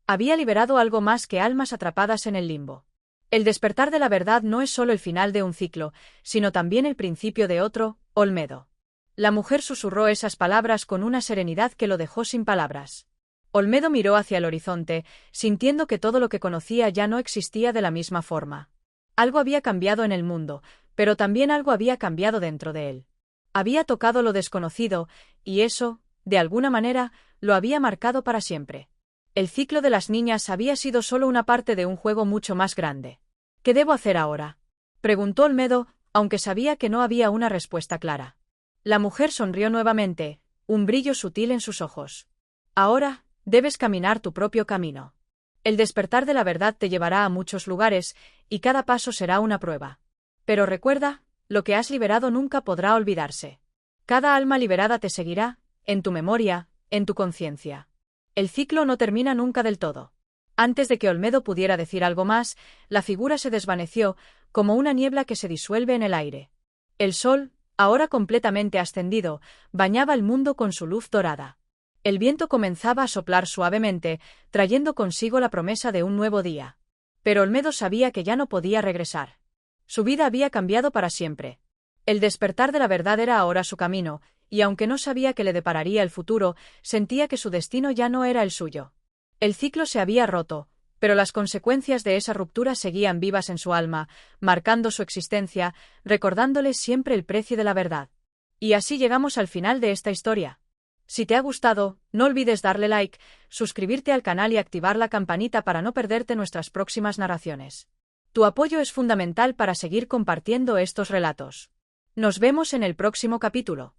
Había liberado algo más que almas atrapadas en el limbo. El despertar de la verdad no es solo el final de un ciclo, sino también el principio de otro, Olmedo. La mujer susurró esas palabras con una serenidad que lo dejó sin palabras. Olmedo miró hacia el horizonte, sintiendo que todo lo que conocía ya no existía de la misma forma. Algo había cambiado en el mundo, pero también algo había cambiado dentro de él. Había tocado lo desconocido, y eso, de alguna manera, lo había marcado para siempre. El ciclo de las niñas había sido solo una parte de un juego mucho más grande. ¿Qué debo hacer ahora?, preguntó Olmedo, aunque sabía que no había una respuesta clara. La mujer sonrió nuevamente, un brillo sutil en sus ojos. Ahora, debes caminar tu propio camino. El despertar de la verdad te llevará a muchos lugares, y cada paso será una prueba. Pero recuerda, lo que has liberado nunca podrá olvidarse. Cada alma liberada te seguirá, en tu memoria, en tu conciencia. El ciclo no termina nunca del todo. Antes de que Olmedo pudiera decir algo más, la figura se desvaneció, como una niebla que se disuelve en el aire. El sol, ahora completamente ascendido, bañaba el mundo con su luz dorada. El viento comenzaba a soplar suavemente, trayendo consigo la promesa de un nuevo día. Pero Olmedo sabía que ya no podía regresar. Su vida había cambiado para siempre. El despertar de la verdad era ahora su camino, y aunque no sabía qué le depararía el futuro, sentía que su destino ya no era el suyo. El ciclo se había roto, pero las consecuencias de esa ruptura seguían vivas en su alma, marcando su existencia, recordándole siempre el precio de la verdad. Y así llegamos al final de esta historia. Si te ha gustado, no olvides darle like, suscribirte al canal y activar la campanita para no perderte nuestras próximas narraciones. Tu apoyo es fundamental para seguir compartiendo estos relatos. Nos vemos en el próximo capítulo.